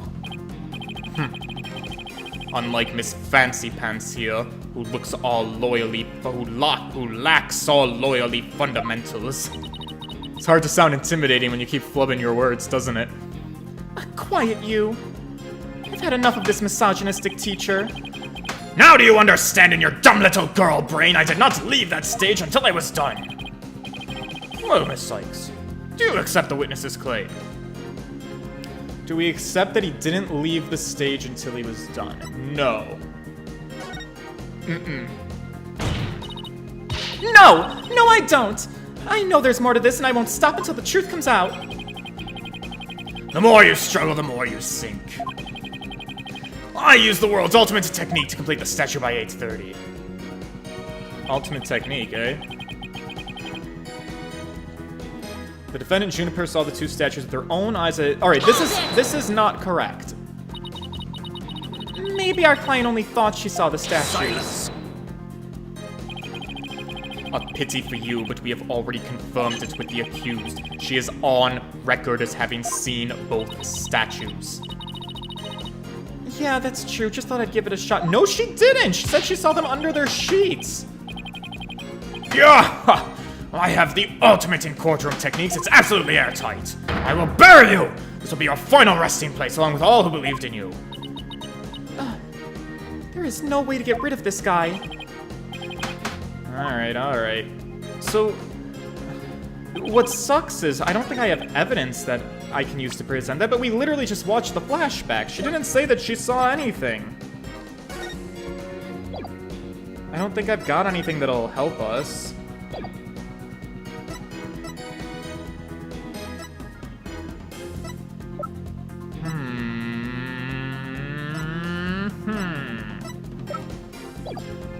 Unlike Miss Fancy Pants here, who lacks all loyally fundamentals. It's hard to sound intimidating when you keep flubbing your words, doesn't it? Quiet, you. I've had enough of this misogynistic teacher. Now do you understand in your dumb little girl brain I did not leave that stage until I was done? Well, Miss Sykes, do you accept the witness's claim? Do we accept that he didn't leave the stage until he was done? No. No, I don't. I know there's more to this, and I won't stop until the truth comes out. The more you struggle, the more you sink. I used the world's ultimate technique to complete the statue by 8:30. Ultimate technique, eh? The defendant Juniper saw the two statues with their own eyes. Alright, this is not correct. Maybe our client only thought she saw the statues. A pity for you, but we have already confirmed it with the accused. She is on record as having seen both statues. Yeah, that's true. Just thought I'd give it a shot. No, she didn't! She said she saw them under their sheets. Yeah! I have the ultimate in courtroom techniques. It's absolutely airtight. I will bury you! This will be your final resting place, along with all who believed in you. There is no way to get rid of this guy. Alright. So, what sucks is I don't think I have evidence that I can use to present that, but we literally just watched the flashback. She didn't say that she saw anything. I don't think I've got anything that'll help us.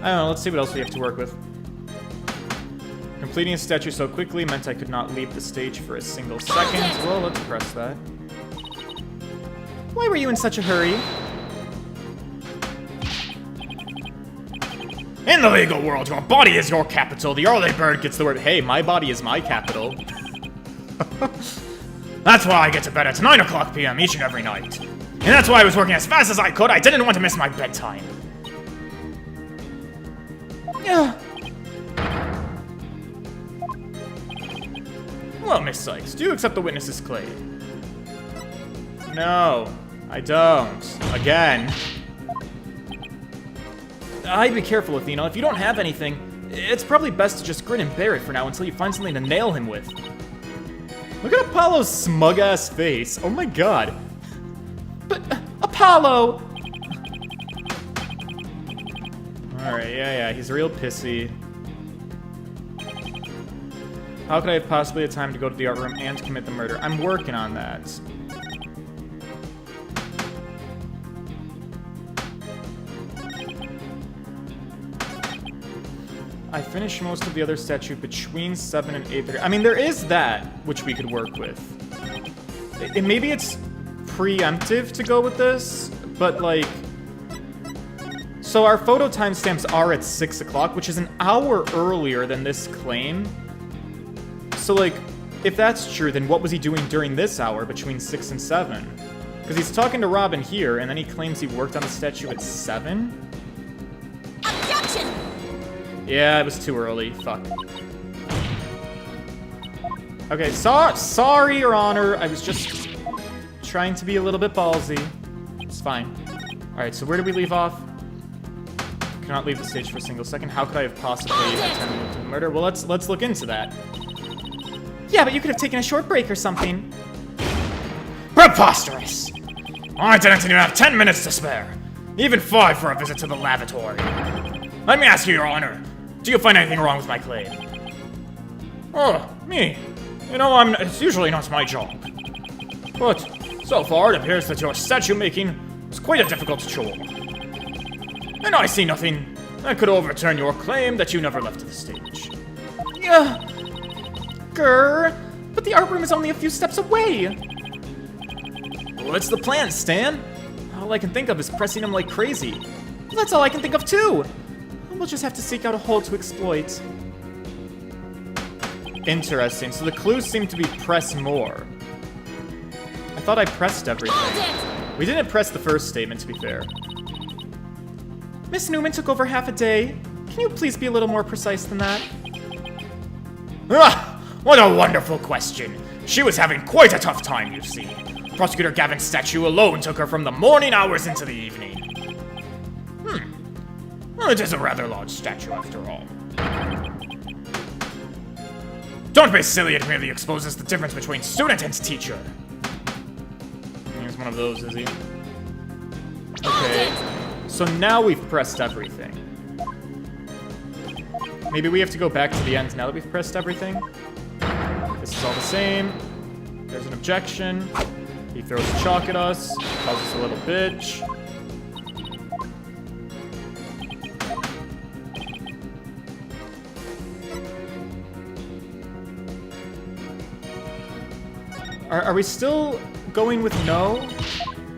I don't know, let's see what else we have to work with. Completing a statue so quickly meant I could not leave the stage for a single second. Well, let's press that. Why were you in such a hurry? In the legal world, your body is your capital. The early bird gets the word. Hey, my body is my capital. That's why I get to bed at 9 o'clock p.m. each and every night. And that's why I was working as fast as I could. I didn't want to miss my bedtime. Yeah. Well, Miss Sykes, do you accept the witness's claim? No, I don't. Again. I'd be careful, Athena. If you don't have anything, it's probably best to just grin and bear it for now until you find something to nail him with. Look at Apollo's smug-ass face. Oh my god. But, Apollo! Alright, yeah, he's real pissy. How could I have possibly had time to go to the art room and commit the murder? I'm working on that. I finished most of the other statue between 7 and 8:30. I mean, there is that, which we could work with. Maybe it's preemptive to go with this, but like... So our photo timestamps are at 6 o'clock, which is an hour earlier than this claim. So like, if that's true, then what was he doing during this hour between 6 and 7? Because he's talking to Robin here, and then he claims he worked on the statue at 7? Objection! Yeah, it was too early. Fuck. Okay, sorry, Your Honor. I was just trying to be a little bit ballsy. It's fine. Alright, so where did we leave off? Cannot leave the stage for a single second. How could I have possibly attempted to murder? Well, let's look into that. Yeah, but you could have taken a short break or something. Preposterous! I didn't even have 10 minutes to spare. Even 5 for a visit to the lavatory. Let me ask you, Your Honor. Do you find anything wrong with my claim? Oh, me. You know, it's usually not my job. But so far, it appears that your statue making was quite a difficult chore. and I see nothing that could overturn your claim that you never left the stage. Grr. But the art room is only a few steps away. What's the plan, Stan? All I can think of is pressing him like crazy. That's all I can think of too. We'll just have to seek out a hole to exploit. Interesting, so the clues seem to be press more. I thought I pressed everything. We didn't press the first statement, to be fair. Miss Newman took over half a day. Can you please be a little more precise than that? Ah, what a wonderful question. She was having quite a tough time, you see. Prosecutor Gavin's statue alone took her from the morning hours into the evening. Well, it is a rather large statue, after all. Don't be silly, it merely exposes the difference between student and teacher. He's one of those, is he? Okay, so now we've pressed everything. Maybe we have to go back to the end now that we've pressed everything. This is all the same. There's an objection. He throws chalk at us, calls us a little bitch. Are we still going with no?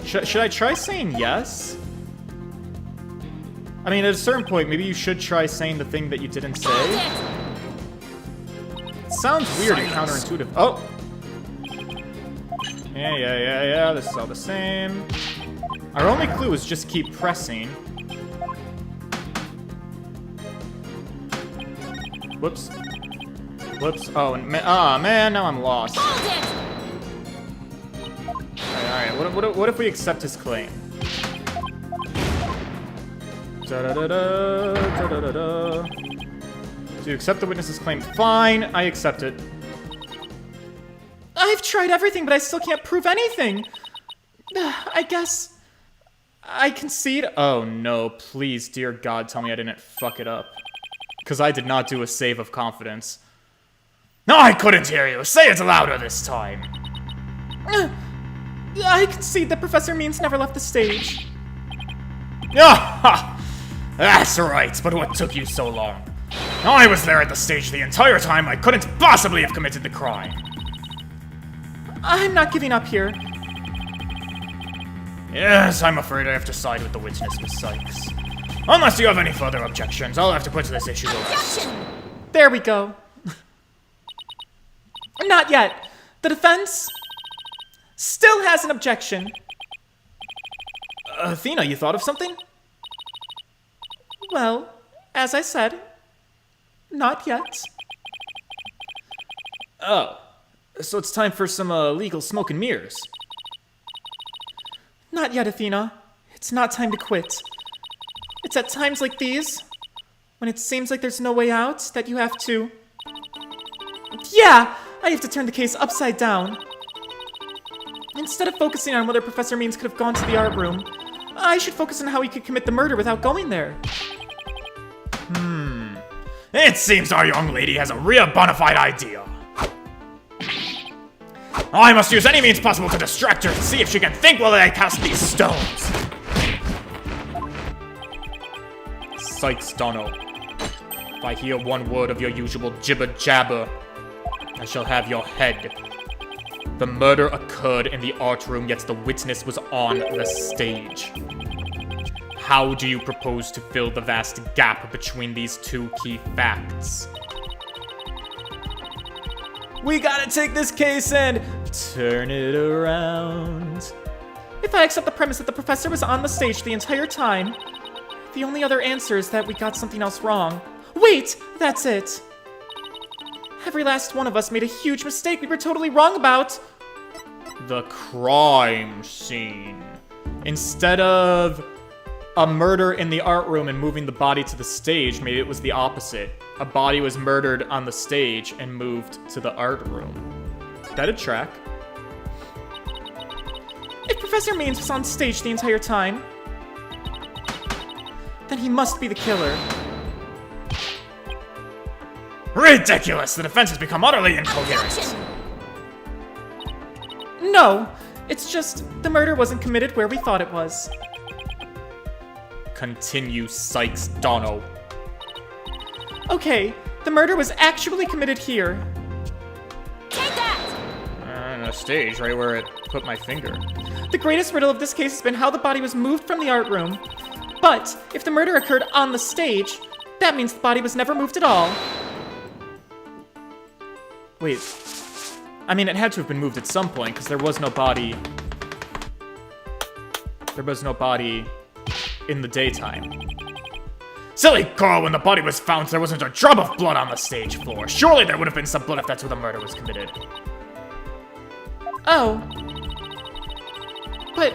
Should I try saying yes? I mean, at a certain point, maybe you should try saying the thing that you didn't say. It sounds weird and counterintuitive. Oh! Yeah, this is all the same. Our only clue is just keep pressing. Whoops. Whoops. Oh, and man, now I'm lost. Alright, what if we accept his claim? Da-da-da-da, da-da-da-da. Do you accept the witness's claim? Fine, I accept it. I've tried everything, but I still can't prove anything. I guess I concede. Oh no, please, dear God, tell me I didn't fuck it up. Because I did not do a save of confidence. No, I couldn't hear you. Say it louder this time. I concede that Professor Means never left the stage. Ah, that's right, but what took you so long? I was there at the stage the entire time. I couldn't possibly have committed the crime. I'm not giving up here. Yes, I'm afraid I have to side with the witness, Miss Sykes. Unless you have any further objections, I'll have to put this issue to rest. There we go. Not yet. The defense still has an objection. Athena, you thought of something? Well, as I said, not yet. Oh, so it's time for some legal smoke and mirrors. Not yet, Athena. It's not time to quit. It's at times like these, when it seems like there's no way out, that you have to... Yeah! I have to turn the case upside down. Instead of focusing on whether Professor Means could have gone to the art room, I should focus on how he could commit the murder without going there. It seems our young lady has a real bona fide idea. I must use any means possible to distract her and see if she can think while I cast these stones. Sykes, Dono. If I hear one word of your usual jibber-jabber, I shall have your head. The murder occurred in the art room, yet the witness was on the stage. How do you propose to fill the vast gap between these two key facts? We gotta take this case and turn it around. If I accept the premise that the professor was on the stage the entire time, the only other answer is that we got something else wrong. Wait, that's it. Every last one of us made a huge mistake we were totally wrong about. The crime scene. Instead of a murder in the art room and moving the body to the stage, maybe it was the opposite. A body was murdered on the stage and moved to the art room. That'd track. If Professor Means was on stage the entire time, then he must be the killer. Ridiculous! The defense has become utterly incoherent. No, it's just the murder wasn't committed where we thought it was. Continue, Sykes Dono. Okay, the murder was actually committed here. Take that! On a stage, right where it put my finger. The greatest riddle of this case has been how the body was moved from the art room. But if the murder occurred on the stage, that means the body was never moved at all. Wait. I mean, it had to have been moved at some point, because there was no body... There was no body in the daytime. Silly Carl, when the body was found, there wasn't a drop of blood on the stage floor. Surely there would have been some blood if that's where the murder was committed. Oh. But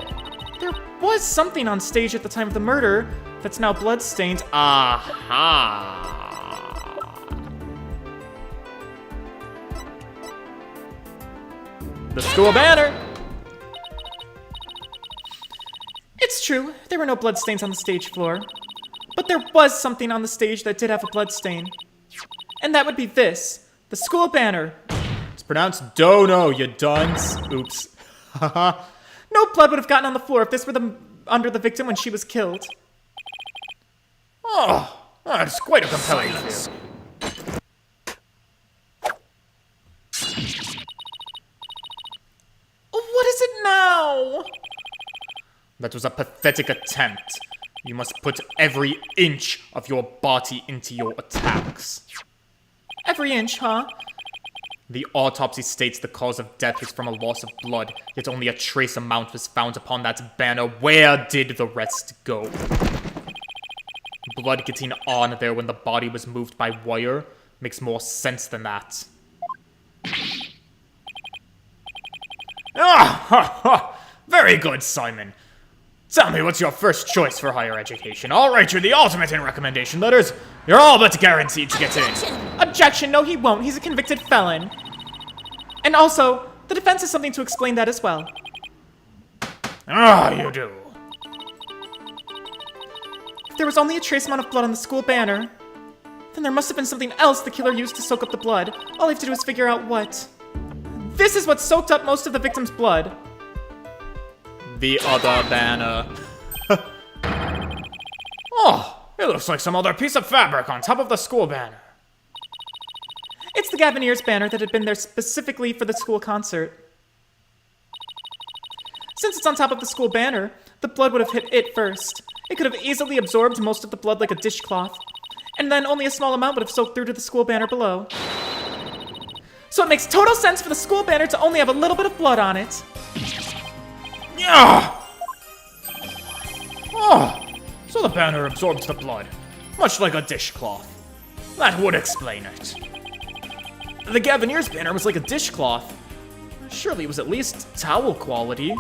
there was something on stage at the time of the murder that's now bloodstained. Aha! The school banner! It's true, there were no bloodstains on the stage floor. But there was something on the stage that did have a bloodstain. And that would be this, the school banner. It's pronounced dono, you dunce. Oops. Haha. No blood would have gotten on the floor if this were under the victim when she was killed. Oh, that's quite a compelling theory. What is it now? That was a pathetic attempt. You must put every inch of your body into your attacks. Every inch, huh? The autopsy states the cause of death was from a loss of blood, yet only a trace amount was found upon that banner. Where did the rest go? Blood getting on there when the body was moved by wire makes more sense than that. Ah, ha, ha. Very good, Simon. Tell me, what's your first choice for higher education? I'll write you the ultimate in recommendation letters. You're all but guaranteed to get in. Objection, no he won't. He's a convicted felon. And also, the defense has something to explain that as well. Ah, you do. If there was only a trace amount of blood on the school banner, then there must have been something else the killer used to soak up the blood. All I have to do is figure out what. This is what soaked up most of the victim's blood. The other banner. Oh, it looks like some other piece of fabric on top of the school banner. It's the Gaviniers banner that had been there specifically for the school concert. Since it's on top of the school banner, the blood would have hit it first. It could have easily absorbed most of the blood like a dishcloth, and then only a small amount would have soaked through to the school banner below. So it makes total sense for the school banner to only have a little bit of blood on it. Yeah. Oh, so the banner absorbs the blood, much like a dishcloth. That would explain it. The Gaviniers banner was like a dishcloth. Surely it was at least towel quality.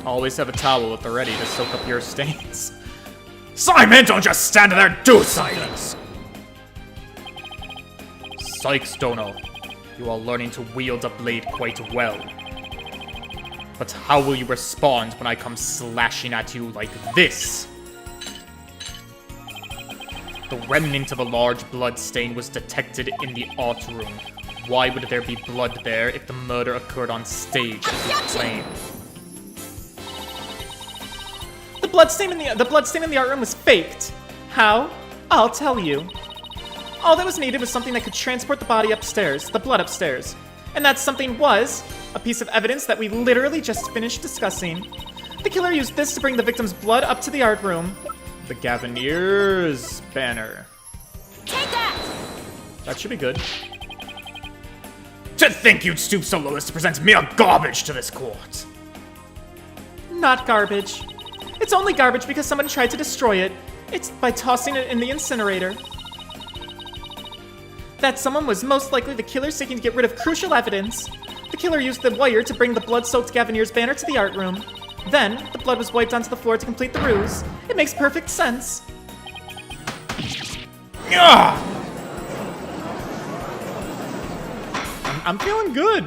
Always have a towel at the ready to soak up your stains. Simon, don't just stand there, do silence! Sykes Dono, you are learning to wield a blade quite well. But how will you respond when I come slashing at you like this? The remnant of a large blood stain was detected in the art room. Why would there be blood there if the murder occurred on stage as you claim? The bloodstain in the art room was faked. How? I'll tell you. All that was needed was something that could transport the body upstairs, the blood upstairs. And that something was a piece of evidence that we literally just finished discussing. The killer used this to bring the victim's blood up to the art room. The Gaviniers banner. Take that! That should be good. To think you'd stoop so low as to present mere garbage to this court. Not garbage. It's only garbage because someone tried to destroy it. It's by tossing it in the incinerator. That someone was most likely the killer seeking to get rid of crucial evidence. The killer used the wire to bring the blood-soaked Gaviniers banner to the art room. Then, the blood was wiped onto the floor to complete the ruse. It makes perfect sense. I'm feeling good.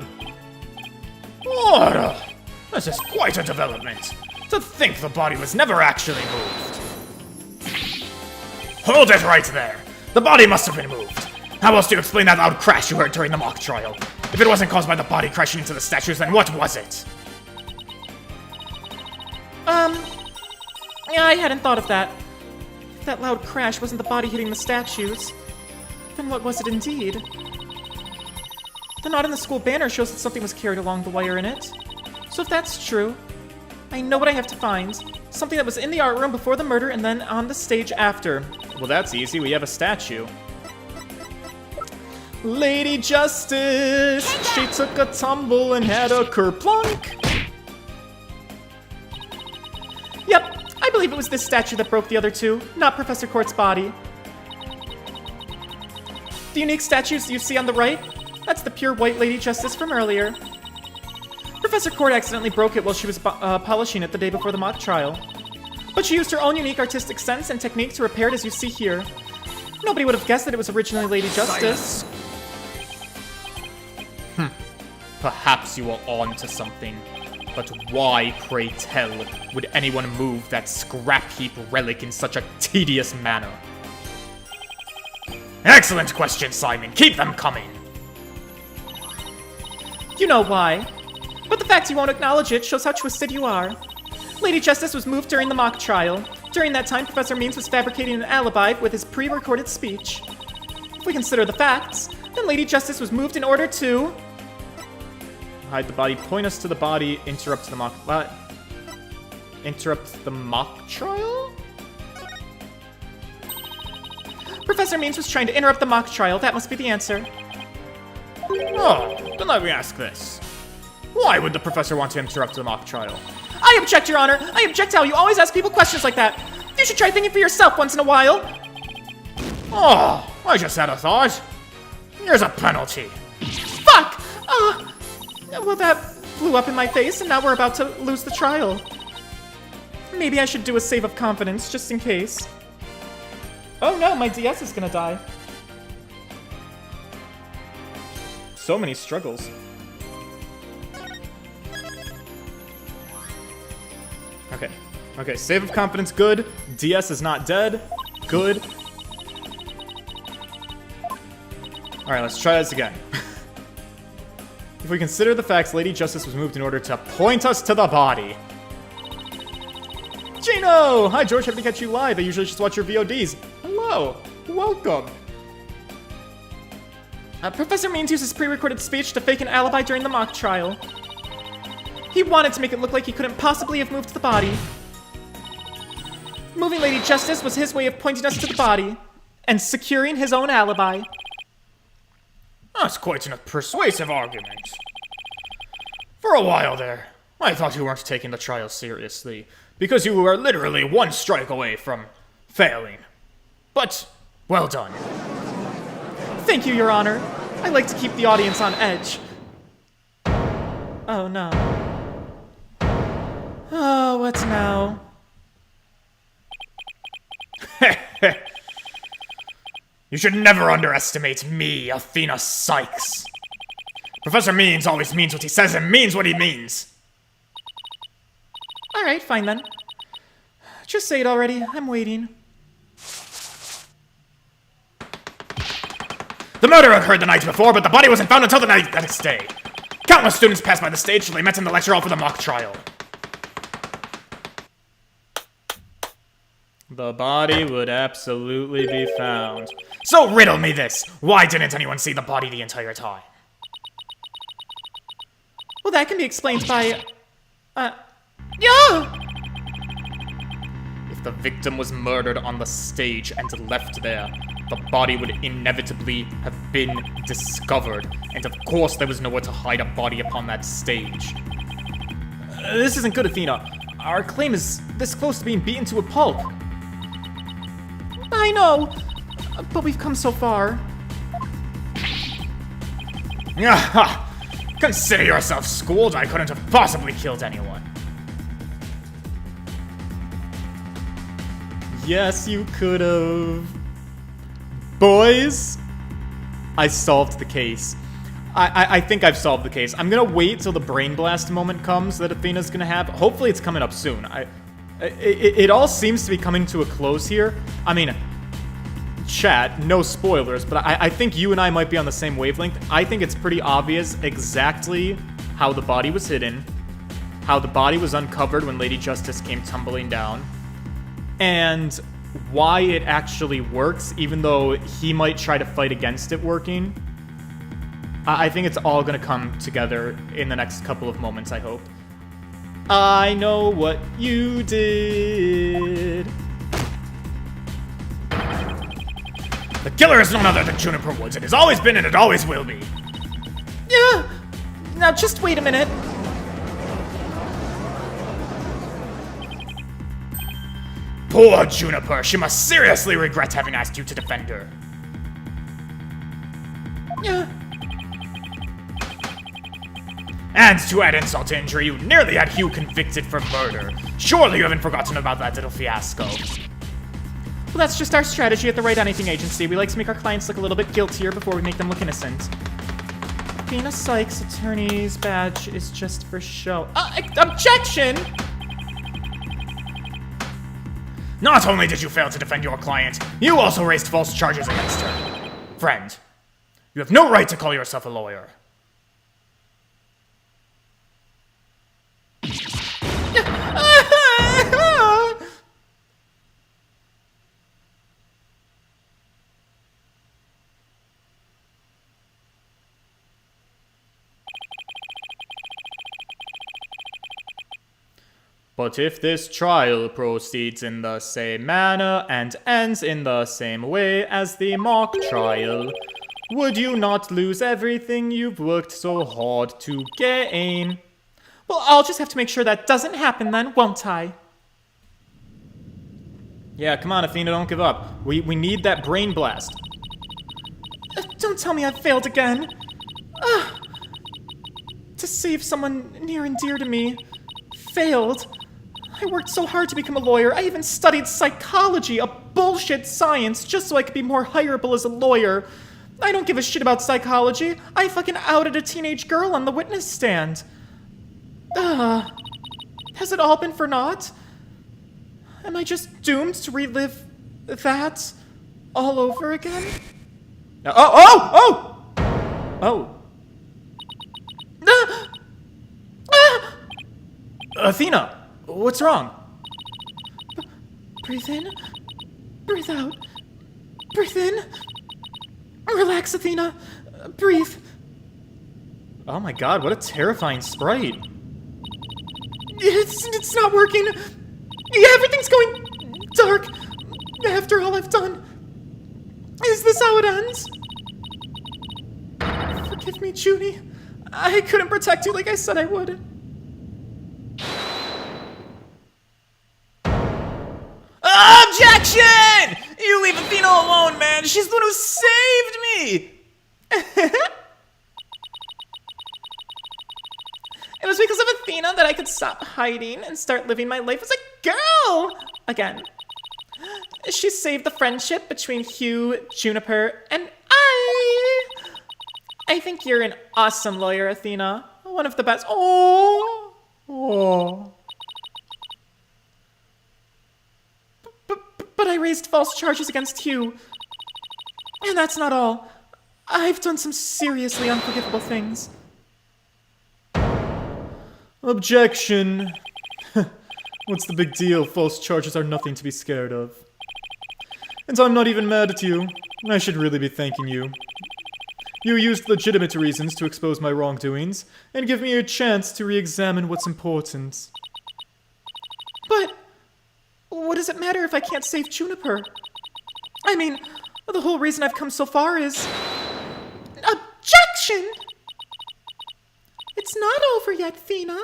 What? This is quite a development. To think the body was never actually moved. Hold it right there. The body must have been moved. How else do you explain that loud crash you heard during the mock trial? If it wasn't caused by the body crashing into the statues, then what was it? Yeah, I hadn't thought of that. If that loud crash wasn't the body hitting the statues, then what was it indeed? The knot in the school banner shows that something was carried along the wire in it. So if that's true, I know what I have to find. Something that was in the art room before the murder and then on the stage after. Well, that's easy. We have a statue. Lady Justice! She took a tumble and had a kerplunk. Yep, I believe it was this statue that broke the other two, not Professor Court's body. The unique statues you see on the right, that's the pure white Lady Justice from earlier. Professor Court accidentally broke it while she was polishing it the day before the mock trial. But she used her own unique artistic sense and technique to repair it as you see here. Nobody would have guessed that it was originally Lady Justice. Perhaps you are on to something. But why, pray tell, would anyone move that scrap heap relic in such a tedious manner? Excellent question, Simon. Keep them coming. You know why. But the fact you won't acknowledge it shows how twisted you are. Lady Justice was moved during the mock trial. During that time, Professor Means was fabricating an alibi with his pre-recorded speech. If we consider the facts, then Lady Justice was moved in order to... Hide the body, point us to the body, interrupt the mock... interrupt the mock trial? Professor Means was trying to interrupt the mock trial. That must be the answer. Oh, then let me ask this. Why would the professor want to interrupt the mock trial? I object, Your Honor! I object how you always ask people questions like that! You should try thinking for yourself once in a while! Oh, I just had a thought. Here's a penalty. Fuck! Well, that blew up in my face, and now we're about to lose the trial. Maybe I should do a save of confidence, just in case. Oh no, my DS is gonna die. So many struggles. Okay. Okay, save of confidence, good. DS is not dead. Good. Alright, let's try this again. If we consider the facts, Lady Justice was moved in order to point us to the body. Gino! Hi, George. Happy to catch you live. I usually just watch your VODs. Hello. Welcome. Professor Means used his pre-recorded speech to fake an alibi during the mock trial. He wanted to make it look like he couldn't possibly have moved the body. Moving Lady Justice was his way of pointing us to the body and securing his own alibi. That's quite a persuasive argument. For a while there, I thought you weren't taking the trial seriously, because you were literally one strike away from failing. But, well done. Thank you, Your Honor. I like to keep the audience on edge. Oh, no. Oh, what now? You should never underestimate me, Athena Sykes. Professor Means always means what he says and means what he means. Alright, fine then. Just say it already. I'm waiting. The murder occurred the night before, but the body wasn't found until the next day. Countless students passed by the stage till they met in the lecture hall for the mock trial. The body would absolutely be found. So riddle me this. Why didn't anyone see the body the entire time? Well, that can be explained by... Yeah! If the victim was murdered on the stage and left there, the body would inevitably have been discovered. And of course there was nowhere to hide a body upon that stage. This isn't good, Athena. Our claim is this close to being beaten to a pulp. I know, but we've come so far. Consider yourself schooled. I couldn't have possibly killed anyone. Yes, you could have. Boys, I solved the case. I think I've solved the case. I'm gonna wait till the brain blast moment comes that Athena's gonna have. Hopefully it's coming up soon. It all seems to be coming to a close here. I mean, chat, no spoilers, but I think you and I might be on the same wavelength. I think it's pretty obvious exactly how the body was hidden. how the body was uncovered when Lady Justice came tumbling down, and why it actually works, even though he might try to fight against it working. I think it's all gonna come together in the next couple of moments, I hope. I know what you did. The killer is none other than Juniper Woods. It has always been and it always will be. Yeah. Now just wait a minute. Poor Juniper. She must seriously regret having asked you to defend her. Yeah. And to add insult to injury, you nearly had Hugh convicted for murder. Surely you haven't forgotten about that little fiasco. Well, that's just our strategy at the Right Anything Agency. We like to make our clients look a little bit guiltier before we make them look innocent. Being a Sykes attorney's badge is just for show. Objection! Not only did you fail to defend your client, you also raised false charges against her. Friend, you have no right to call yourself a lawyer. But if this trial proceeds in the same manner and ends in the same way as the mock trial, would you not lose everything you've worked so hard to gain? Well, I'll just have to make sure that doesn't happen then, won't I? Yeah, come on, Athena, don't give up. We need that brain blast. Don't tell me I've failed again. To save someone near and dear to me. Failed. I worked so hard to become a lawyer. I even studied psychology, a bullshit science, just so I could be more hireable as a lawyer. I don't give a shit about psychology. I fucking outed a teenage girl on the witness stand. Has it all been for naught? Am I just doomed to relive that all over again? Oh! Athena, what's wrong? Breathe in. Breathe out. Breathe in. Relax, Athena. Breathe. Oh my god, what a terrifying sprite. It's not working. Yeah, everything's going dark. After all I've done. Is this how it ends? Forgive me, Junie. I couldn't protect you like I said I would. Objection! You leave Athena alone, man. She's the one who saved me. It was because of Athena that I could stop hiding and start living my life as a girl again. She saved the friendship between Hugh, Juniper, and I think you're an awesome lawyer, Athena. One of the best. Oh. But I raised false charges against Hugh. And that's not all. I've done some seriously unforgivable things. Objection. What's the big deal? False charges are nothing to be scared of. And I'm not even mad at you. I should really be thanking you. You used legitimate reasons to expose my wrongdoings, and give me a chance to re-examine what's important. But what does it matter if I can't save Juniper? I mean, the whole reason I've come so far is... Objection! It's not over yet, Athena.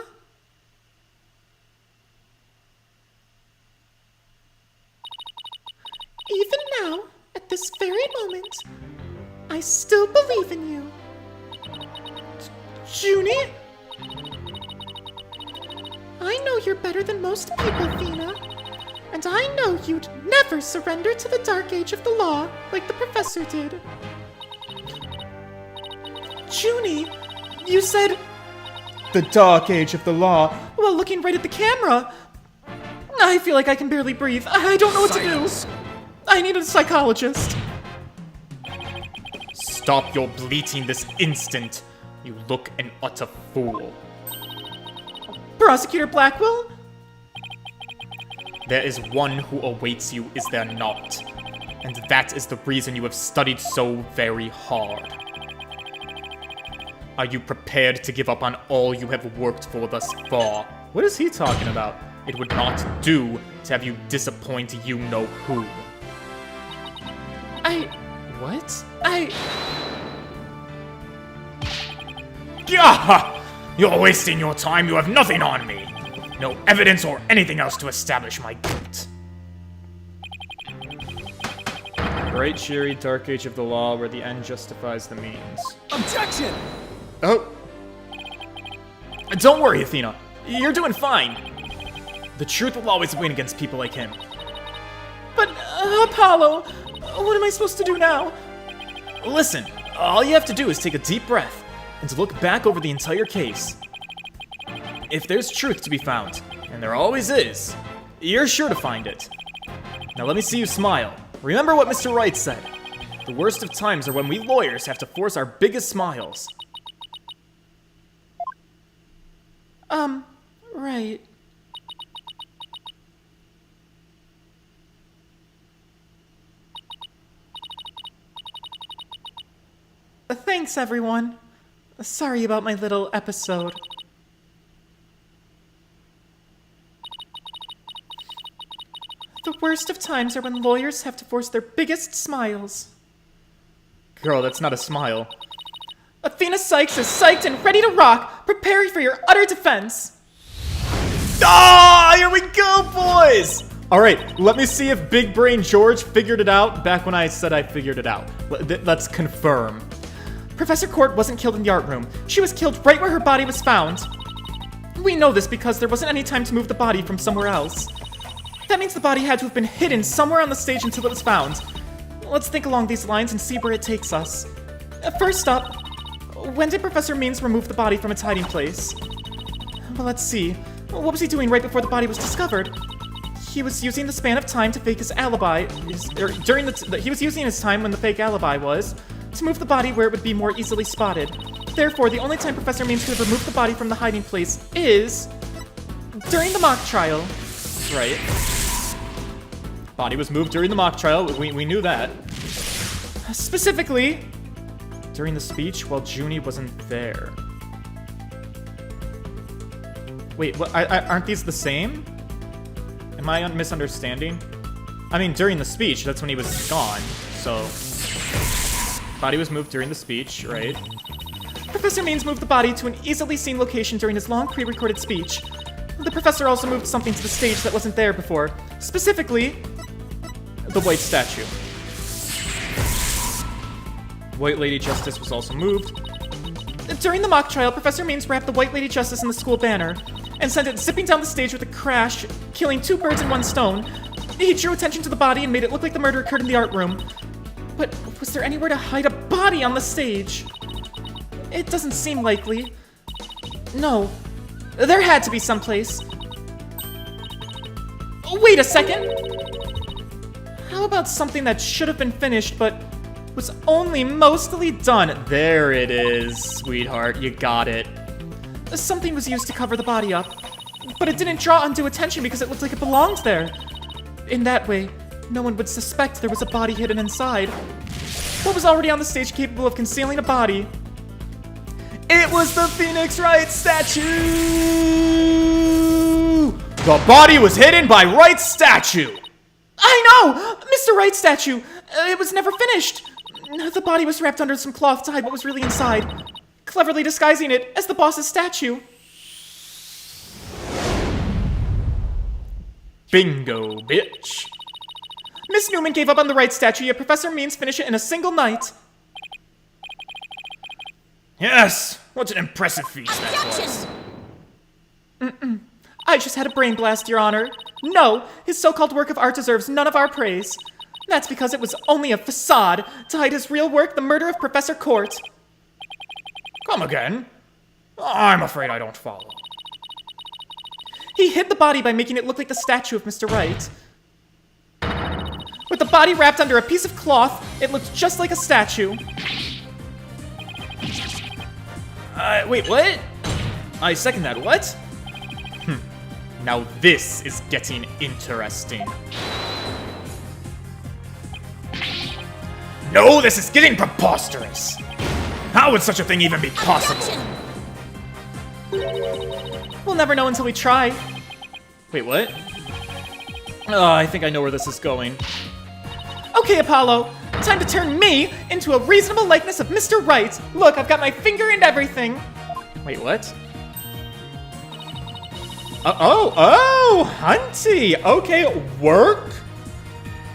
Even now, at this very moment, I still believe in you. Junie? I know you're better than most people, Athena. And I know you'd never surrender to the dark age of the law like the professor did. Junie, you said... The dark age of the law. While looking right at the camera. I feel like I can barely breathe. I don't know what to do. I need a psychologist. Stop your bleating this instant. You look an utter fool. Prosecutor Blackwell? There is one who awaits you, is there not? And that is the reason you have studied so very hard. Are you prepared to give up on all you have worked for thus far? What is he talking about? It would not do to have you disappoint you-know-who. What? Gah! You're wasting your time. You have nothing on me. No evidence or anything else to establish my guilt. Bright, cheery, dark age of the law where the end justifies the means. Objection! Oh. Don't worry, Athena. You're doing fine. The truth will always win against people like him. But, Apollo, what am I supposed to do now? Listen, all you have to do is take a deep breath and to look back over the entire case. If there's truth to be found, and there always is, you're sure to find it. Now let me see you smile. Remember what Mr. Wright said. The worst of times are when we lawyers have to force our biggest smiles. Right. Thanks, everyone. Sorry about my little episode. The worst of times are when lawyers have to force their biggest smiles. Girl, that's not a smile. Athena Sykes is psyched and ready to rock. Prepare for your utter defense. Ah, here we go, boys! Alright, let me see if Big Brain George figured it out back when I said I figured it out. Let's confirm. Professor Court wasn't killed in the art room. She was killed right where her body was found. We know this because there wasn't any time to move the body from somewhere else. That means the body had to have been hidden somewhere on the stage until it was found. Let's think along these lines and see where it takes us. First up, when did Professor Means remove the body from its hiding place? Well, let's see. What was he doing right before the body was discovered? He was using the span of time to fake his alibi. He was using his time when the fake alibi was to move the body where it would be more easily spotted. Therefore, the only time Professor Means could have removed the body from the hiding place is during the mock trial. Right. Body was moved during the mock trial. We knew that. Specifically, During the speech while Junie wasn't there. Wait, what? Aren't these the same? Am I misunderstanding? I mean, during the speech, that's when he was gone, so... Body was moved during the speech, right? Professor Means moved the body to an easily seen location during his long pre-recorded speech. The professor also moved something to the stage that wasn't there before. Specifically, The white statue. White Lady Justice was also moved. during the mock trial, Professor Means wrapped the White Lady Justice in the school banner and sent it zipping down the stage with a crash, killing 2 birds in 1 stone. He drew attention to the body and made it look like the murder occurred in the art room. But was there anywhere to hide a body on the stage? It doesn't seem likely. No, there had to be someplace. Wait a second! How about something that should have been finished, but was only mostly done? There it is, sweetheart. You got it. Something was used to cover the body up, but it didn't draw undue attention because it looked like it belonged there. In that way, no one would suspect there was a body hidden inside. What was already on the stage capable of concealing a body? It was the Phoenix Wright statue! The body was hidden by Wright's statue. I know! Mr. Wright statue! It was never finished! The body was wrapped under some cloth to hide what was really inside, cleverly disguising it as the boss's statue. Bingo, bitch. Miss Newman gave up on the Wright statue, yet Professor Means finished it in a single night. Yes, what an impressive feat that was. Objection! I just had a brain blast, Your Honor. No, his so-called work of art deserves none of our praise. That's because it was only a facade to hide his real work, the murder of Professor Court. Come again? I'm afraid I don't follow. He hid the body by making it look like the statue of Mr. Wright. With the body wrapped under a piece of cloth, it looked just like a statue. Wait, what? I second that, what? Now this is getting interesting. No, this is getting preposterous! How would such a thing even be possible? We'll never know until we try. Wait, what? Oh, I think I know where this is going. Okay, Apollo. Time to turn me into a reasonable likeness of Mr. Right. Look, I've got my finger and everything. Wait, what? Oh, Hunty! Okay, work?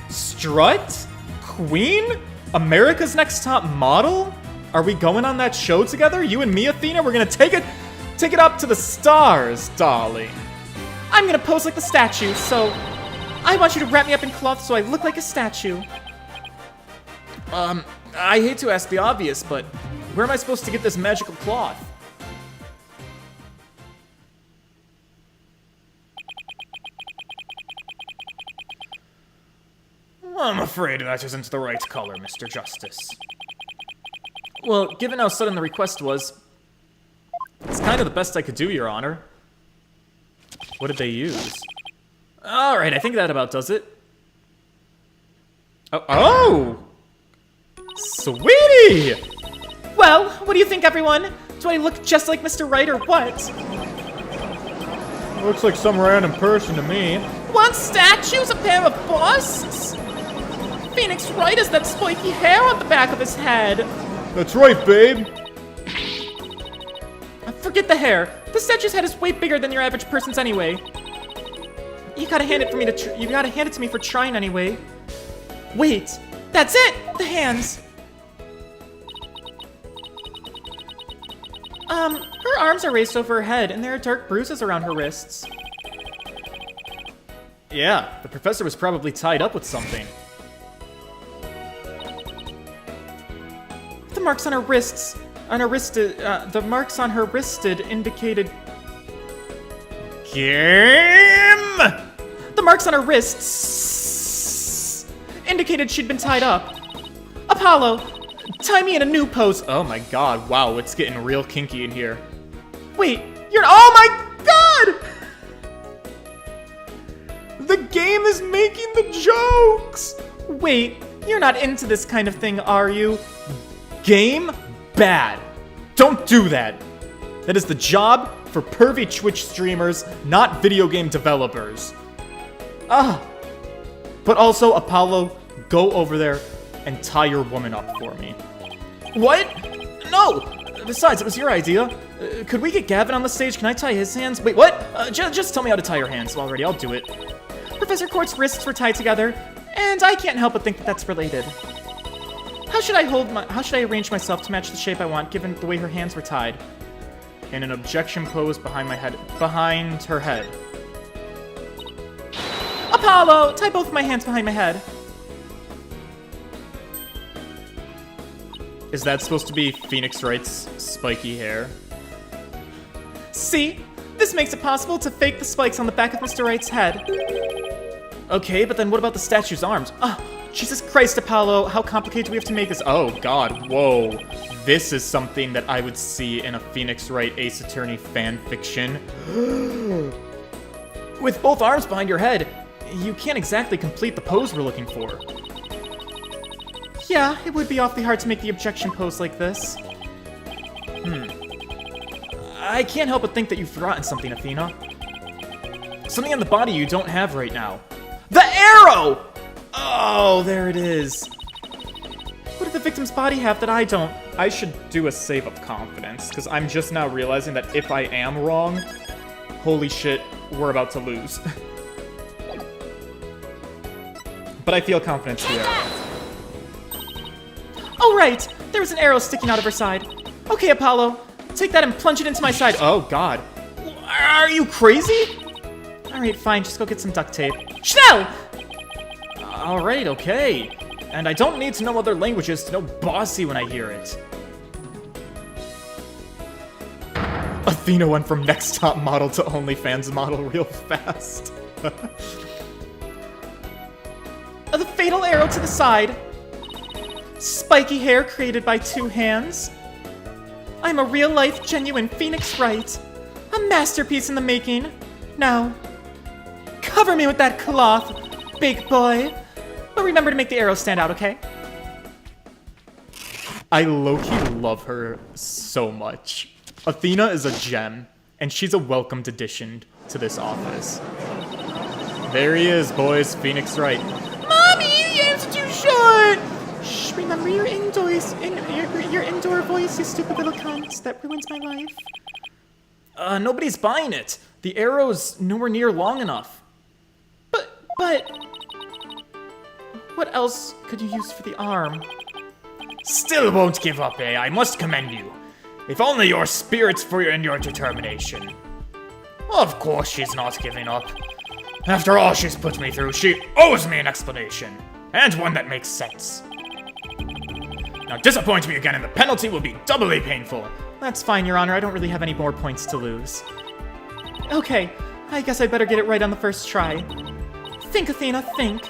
Strut? Queen? America's Next Top Model? Are we going on that show together? You and me, Athena? We're gonna take it up to the stars, darling. I'm gonna pose like the statue, so I want you to wrap me up in cloth so I look like a statue. I hate to ask the obvious, but where am I supposed to get this magical cloth? I'm afraid that isn't the right color, Mr. Justice. Well, given how sudden the request was, it's kind of the best I could do, Your Honor. What did they use? Alright, I think that about does it. Oh! Sweetie! Well, what do you think, everyone? Do I look just like Mr. Right or what? Looks like some random person to me. One statue's a pair of busts? Phoenix Wright has that spiky hair on the back of his head. That's right, babe. Forget the hair. The statue's head is way bigger than your average person's anyway. You gotta hand it to me for trying anyway. Wait, that's it. The hands. Her arms are raised over her head, and there are dark bruises around her wrists. Yeah, the professor was probably tied up with something. The marks on her wrists, the marks on her wristed indicated. Game! The marks on her wrists indicated she'd been tied up. Apollo, tie me in a new pose. Oh my god, wow, it's getting real kinky in here. Wait, oh my god! The game is making the jokes! Wait, you're not into this kind of thing, are you? Game? Bad. Don't do that. That is the job for pervy Twitch streamers, not video game developers. But also, Apollo, go over there and tie your woman up for me. What? No! Besides, it was your idea. Could we get Gavin on the stage? Can I tie his hands? Wait, what? Just tell me how to tie your hands already. I'll do it. Professor Court's wrists were tied together, and I can't help but think that that's related. How should I arrange myself to match the shape I want, given the way her hands were tied? In an objection pose behind her head. Apollo, tie both of my hands behind my head. Is that supposed to be Phoenix Wright's spiky hair? See? This makes it possible to fake the spikes on the back of Mr. Wright's head. Okay, but then what about the statue's arms? Jesus Christ, Apollo, how complicated do we have to make this? Oh god, whoa. This is something that I would see in a Phoenix Wright Ace Attorney fan fiction. With both arms behind your head, you can't exactly complete the pose we're looking for. Yeah, it would be awfully hard to make the objection pose like this. I can't help but think that you've forgotten something, Athena. Something on the body you don't have right now. The arrow! Oh, there it is. What did the victim's body have that I don't? I should do a save of confidence, because I'm just now realizing that if I am wrong, holy shit, we're about to lose. But I feel confident here. Oh, right! There was an arrow sticking out of her side. Okay, Apollo, take that and plunge it into my side. Oh, god. Are you crazy? Alright, fine, just go get some duct tape. Schnell! Alright, okay. And I don't need to know other languages to know bossy when I hear it. Athena went from next top model to OnlyFans model real fast. The fatal arrow to the side. Spiky hair created by two hands. I'm a real-life, genuine Phoenix Wright. A masterpiece in the making. Now, Cover me with that cloth, big boy. But remember to make the arrow stand out, okay? I low-key love her so much. Athena is a gem, and she's a welcomed addition to this office. There he is, boys. Phoenix Wright. Mommy, your ears are too short! Shh, remember your indoors, your indoor voice, you stupid little cunt. That ruins my life. Nobody's buying it. The arrow's nowhere near long enough. But... What else could you use for the arm? Still won't give up, eh? I must commend you. If only your spirits and your determination. Of course she's not giving up. After all she's put me through, she owes me an explanation. And one that makes sense. Now disappoint me again and the penalty will be doubly painful. That's fine, Your Honor. I don't really have any more points to lose. Okay, I guess I'd better get it right on the first try. Think, Athena, think.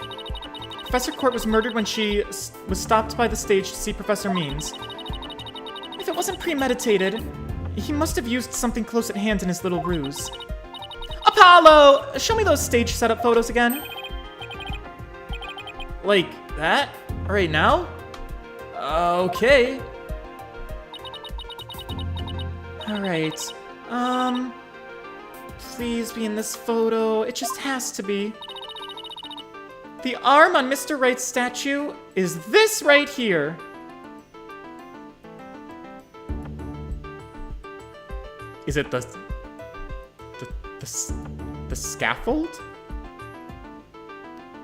Professor Court was murdered when she was stopped by the stage to see Professor Means. If it wasn't premeditated, he must have used something close at hand in his little ruse. Apollo! Show me those stage setup photos again. Like that? Right now? Okay. Alright. Please be in this photo. It just has to be. The arm on Mr. Wright's statue is this right here. Is it the scaffold?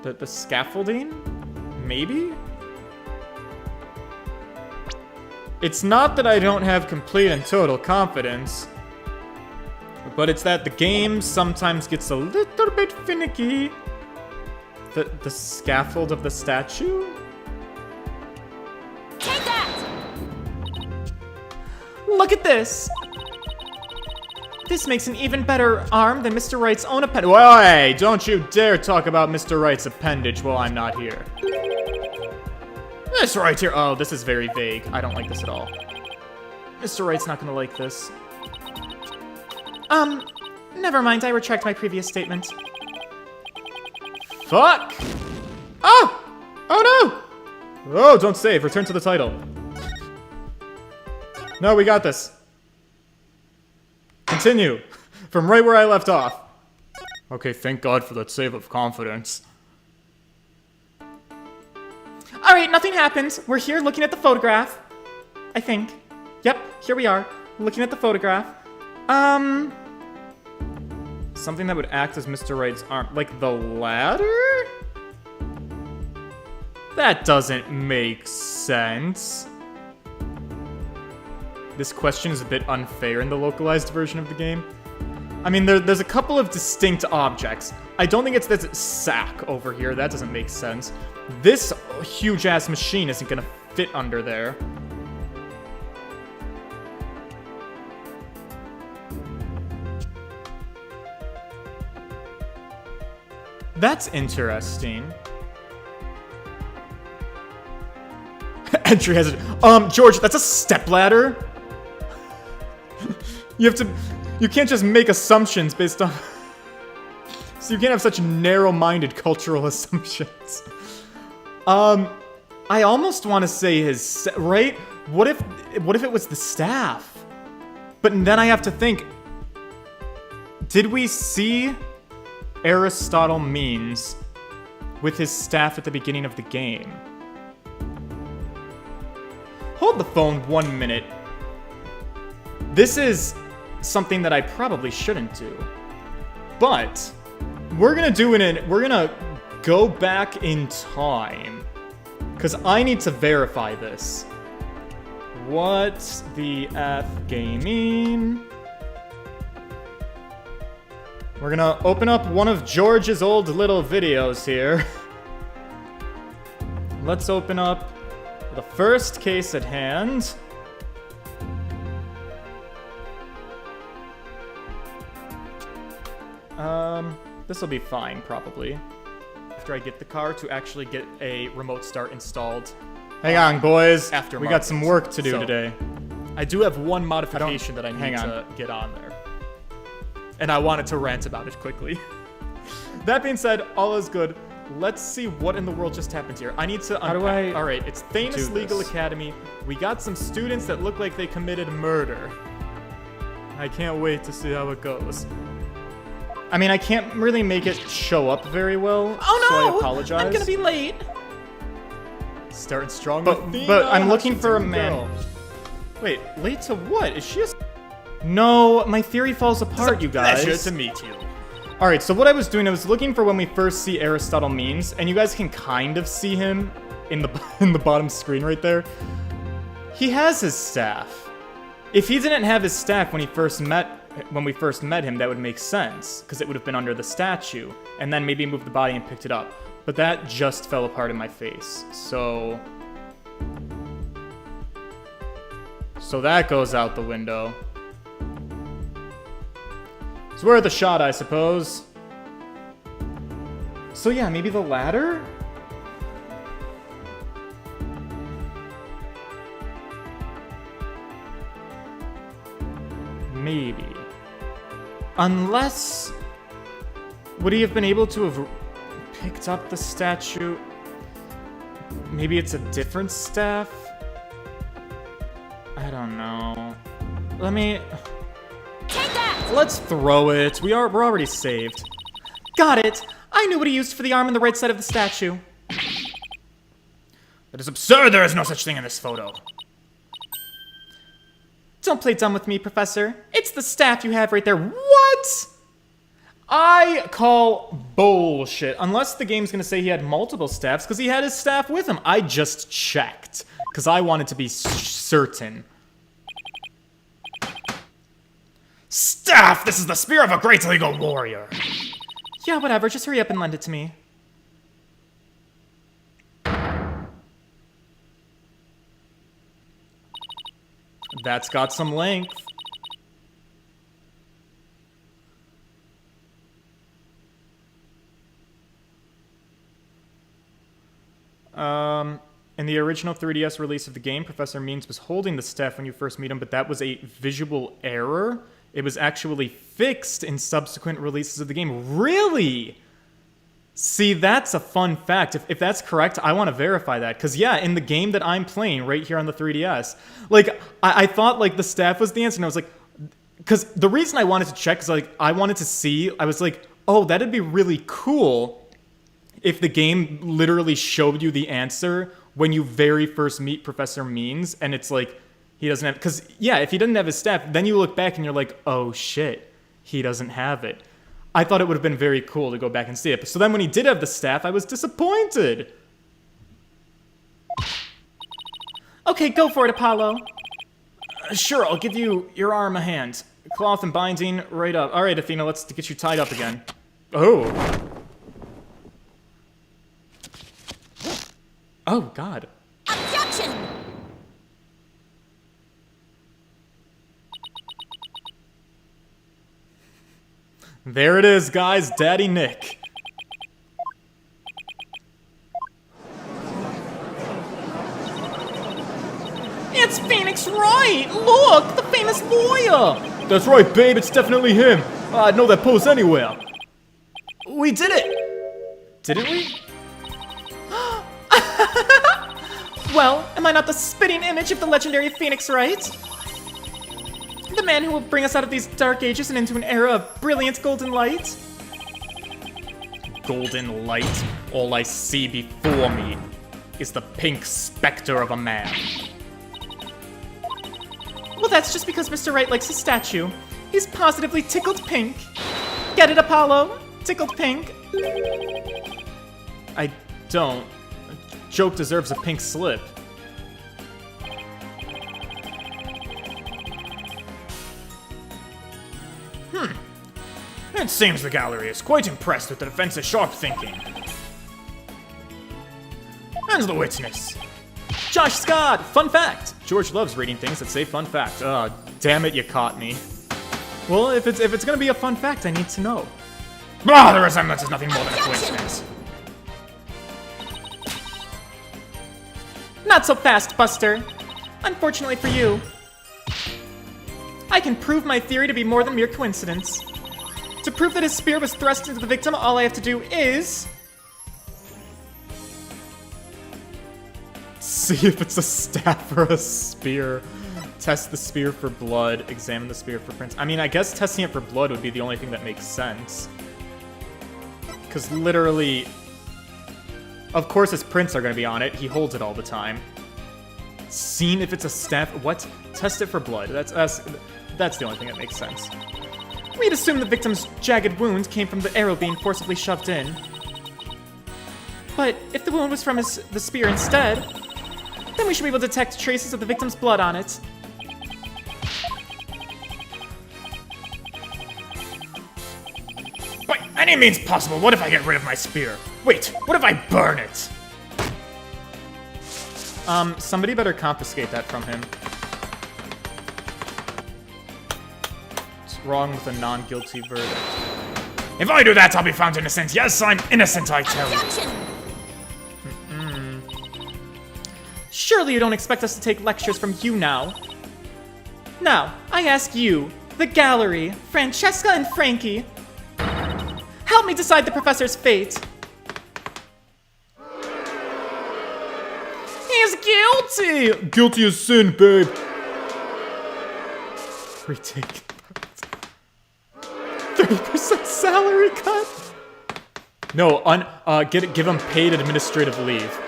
The scaffolding? Maybe? It's not that I don't have complete and total confidence, but it's that the game sometimes gets a little bit finicky. The scaffold of the statue? Take that! Look at this! This makes an even better arm than Mr. Wright's own appendage. Well, hey, don't you dare talk about Mr. Wright's appendage while I'm not here. This right here. Oh, this is very vague. I don't like this at all. Mr. Wright's not gonna like this. Never mind. I retract my previous statement. Fuck! Oh! Oh no! Oh, don't save. Return to the title. No, we got this. Continue. From right where I left off. Okay, thank God for that save of confidence. Alright, nothing happened. We're here looking at the photograph. I think. Yep, here we are. Looking at the photograph. Something that would act as Mr. Wright's arm. Like the ladder? That doesn't make sense. This question is a bit unfair in the localized version of the game. I mean, there's a couple of distinct objects. I don't think it's this sack over here. That doesn't make sense. This huge-ass machine isn't gonna fit under there. That's interesting. Entry hazard. George, that's a stepladder? You can't just make assumptions based on... So you can't have such narrow-minded cultural assumptions. I almost want to say his... Right? What if it was the staff? But then I have to think... Did we see Aristotle Means with his staff at the beginning of the game? Hold the phone 1 minute. This is something that I probably shouldn't do. But we're gonna do it we're gonna go back in time. Because I need to verify this. WhatThe'Eff'Gaming. We're gonna open up one of George's old little videos here. Let's open up the first case at hand. This will be fine, probably. After I get the car to actually get a remote start installed. Hang on, boys. We got some work to do today. I do have one modification that I need to get on there. And I wanted to rant about it quickly. That being said, all is good. Let's see what in the world just happened here. I need to unpack. How do I All right, it's Thanos do Legal this? Academy. We got some students that look like they committed murder. I can't wait to see how it goes. I mean, I can't really make it show up very well, Oh so no! I apologize. I'm gonna be late. Starting strong But- with Athena. but I'm How's looking she for a doing, man. girl? Wait, late to what? Is she a No, my theory falls apart, you guys. Pleasure to meet you. Alright, so what I was doing, I was looking for when we first see Aristotle memes, and you guys can kind of see him in the in the bottom screen right there. He has his staff. If he didn't have his staff when we first met him, that would make sense, because it would have been under the statue, and then maybe moved the body and picked it up. But that just fell apart in my face, so that goes out the window. It's worth a shot, I suppose. So yeah, maybe the ladder? Maybe. Unless... Would he have been able to have picked up the statue? Maybe it's a different staff? I don't know. Let me... Let's throw it. We're already saved. Got it. I knew what he used for the arm on the right side of the statue. That is absurd. There is no such thing in this photo. Don't play dumb with me, Professor. It's the staff you have right there. What? I call bullshit. Unless the game's gonna say he had multiple staffs, because he had his staff with him. I just checked, because I wanted to be certain. Staff! This is the spear of a great legal warrior. Yeah, whatever. Just hurry up and lend it to me. That's got some length. In the original 3DS release of the game, Professor Means was holding the staff when you first meet him, but that was a visual error. It was actually fixed in subsequent releases of the game. Really? See, that's a fun fact. If that's correct, I want to verify that. Because, yeah, in the game that I'm playing right here on the 3DS, like, I thought, like, the staff was the answer, and I was like... Because the reason I wanted to check is, like, I wanted to see... I was like, oh, that'd be really cool if the game literally showed you the answer when you very first meet Professor Means, and it's like, he doesn't have... Because, yeah, if he doesn't have his staff, then you look back and you're like, oh, shit, he doesn't have it. I thought it would have been very cool to go back and see it. So then when he did have the staff, I was disappointed. Okay, go for it, Apollo. Sure, I'll give you your arm a hand. Cloth and binding right up. All right, Athena, let's get you tied up again. Oh. Oh, God. Objection! There it is, guys. Daddy Nick. It's Phoenix Wright! Look, the famous lawyer! That's right, babe. It's definitely him. I'd know that pose anywhere. We did it! Didn't we? Well, am I not the spitting image of the legendary Phoenix Wright? The man who will bring us out of these dark ages and into an era of brilliant golden light? Golden light. All I see before me is the pink specter of a man. Well, that's just because Mr. Wright likes his statue. He's positively tickled pink. Get it, Apollo? Tickled pink. I don't. Joke deserves a pink slip. It seems the gallery is quite impressed with the defense's sharp thinking. And the witness. Josh Scott! Fun fact! George loves reading things that say fun fact. Damn it, you caught me. Well, if it's gonna be a fun fact, I need to know. Ah, the resemblance is nothing more than a coincidence. Not so fast, Buster. Unfortunately for you, I can prove my theory to be more than mere coincidence. To prove that his spear was thrust into the victim, all I have to do is... see if it's a staff or a spear. Test the spear for blood. Examine the spear for prints. I mean, I guess testing it for blood would be the only thing that makes sense. Because literally... of course his prints are going to be on it. He holds it all the time. Seen if it's a staff... what? Test it for blood. That's the only thing that makes sense. We'd assume the victim's jagged wound came from the arrow being forcibly shoved in. But if the wound was from the spear instead, then we should be able to detect traces of the victim's blood on it. By any means possible, what if I get rid of my spear? Wait, what if I burn it? Somebody better confiscate that from him. What's wrong with a non-guilty verdict? If I do that, I'll be found innocent. Yes, I'm innocent, I tell you. Objection! Surely you don't expect us to take lectures from you now. Now, I ask you, the gallery, Francesca and Frankie, help me decide the professor's fate. He's guilty! Guilty as sin, babe. Retake. 30% salary cut? No, give him paid administrative leave.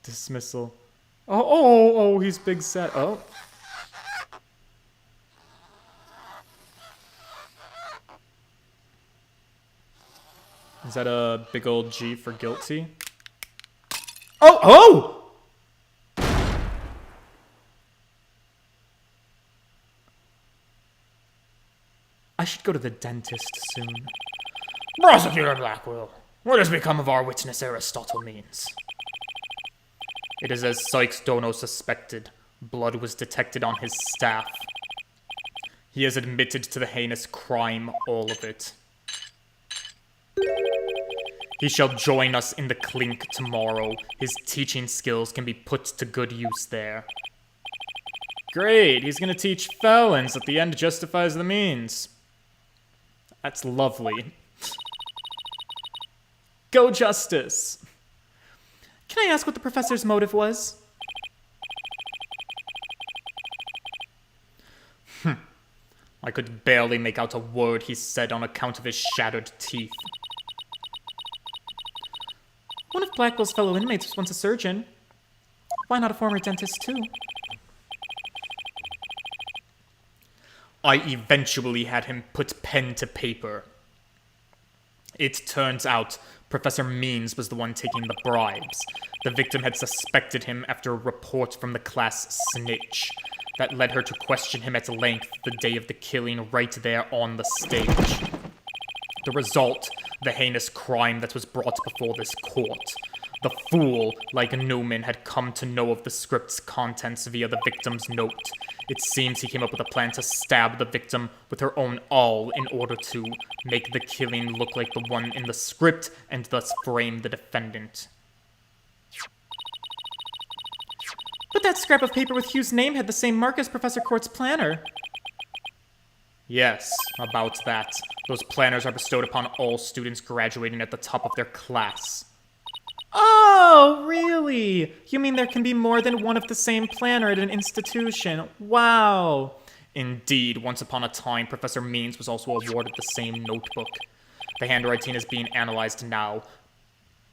Dismissal. Oh, he's big set. Oh. Is that a big old G for guilty? Oh! I should go to the dentist soon. Prosecutor Blackwell, what has become of our witness Aristotle Means? It is as Sykes Dono suspected. Blood was detected on his staff. He has admitted to the heinous crime, all of it. He shall join us in the clink tomorrow. His teaching skills can be put to good use there. Great, he's gonna teach felons that the end justifies the means. That's lovely. Go Justice! Can I ask what the professor's motive was? I could barely make out a word he said on account of his shattered teeth. One of Blackwell's fellow inmates was once a surgeon. Why not a former dentist, too? I eventually had him put pen to paper. It turns out Professor Means was the one taking the bribes. The victim had suspected him after a report from the class snitch. That led her to question him at length the day of the killing right there on the stage. The result, the heinous crime that was brought before this court. The fool, like Newman, had come to know of the script's contents via the victim's note. It seems he came up with a plan to stab the victim with her own awl in order to make the killing look like the one in the script and thus frame the defendant. But that scrap of paper with Hugh's name had the same mark as Professor Court's planner. Yes, about that. Those planners are bestowed upon all students graduating at the top of their class. Oh, really? You mean there can be more than one of the same planner at an institution? Wow. Indeed, once upon a time, Professor Means was also awarded the same notebook. The handwriting is being analyzed now,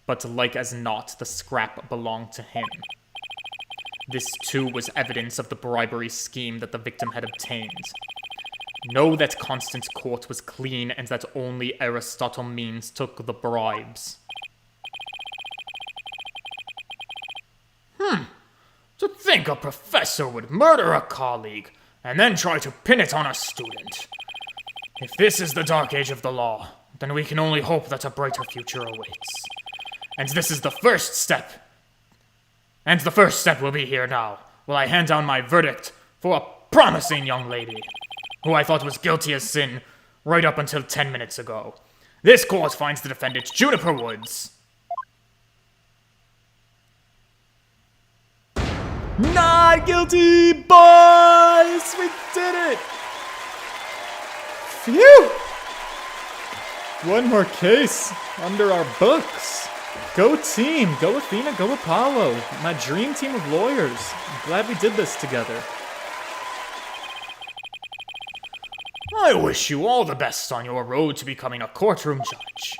but like as not, the scrap belonged to him. This too was evidence of the bribery scheme that the victim had obtained. Know that Constance Court was clean and that only Aristotle Means took the bribes. To think a professor would murder a colleague and then try to pin it on a student. If this is the dark age of the law, then we can only hope that a brighter future awaits. And this is the first step. And the first step will be here now, while I hand down my verdict for a promising young lady, who I thought was guilty as sin right up until 10 minutes ago. This court finds the defendant Juniper Woods Not guilty, boys! We did it! Phew! One more case under our books. Go team, go Athena, go Apollo. My dream team of lawyers. I'm glad we did this together. I wish you all the best on your road to becoming a courtroom judge.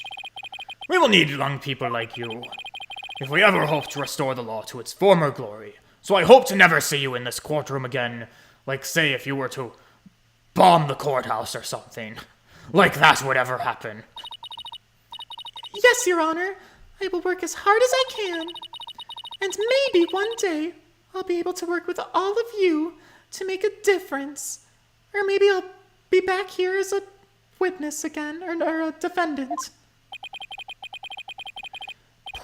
We will need young people like you if we ever hope to restore the law to its former glory. So I hope to never see you in this courtroom again. Like, say, if you were to bomb the courthouse or something. Like that would ever happen. Yes, Your Honor. I will work as hard as I can. And maybe one day I'll be able to work with all of you to make a difference. Or maybe I'll be back here as a witness again, or a defendant.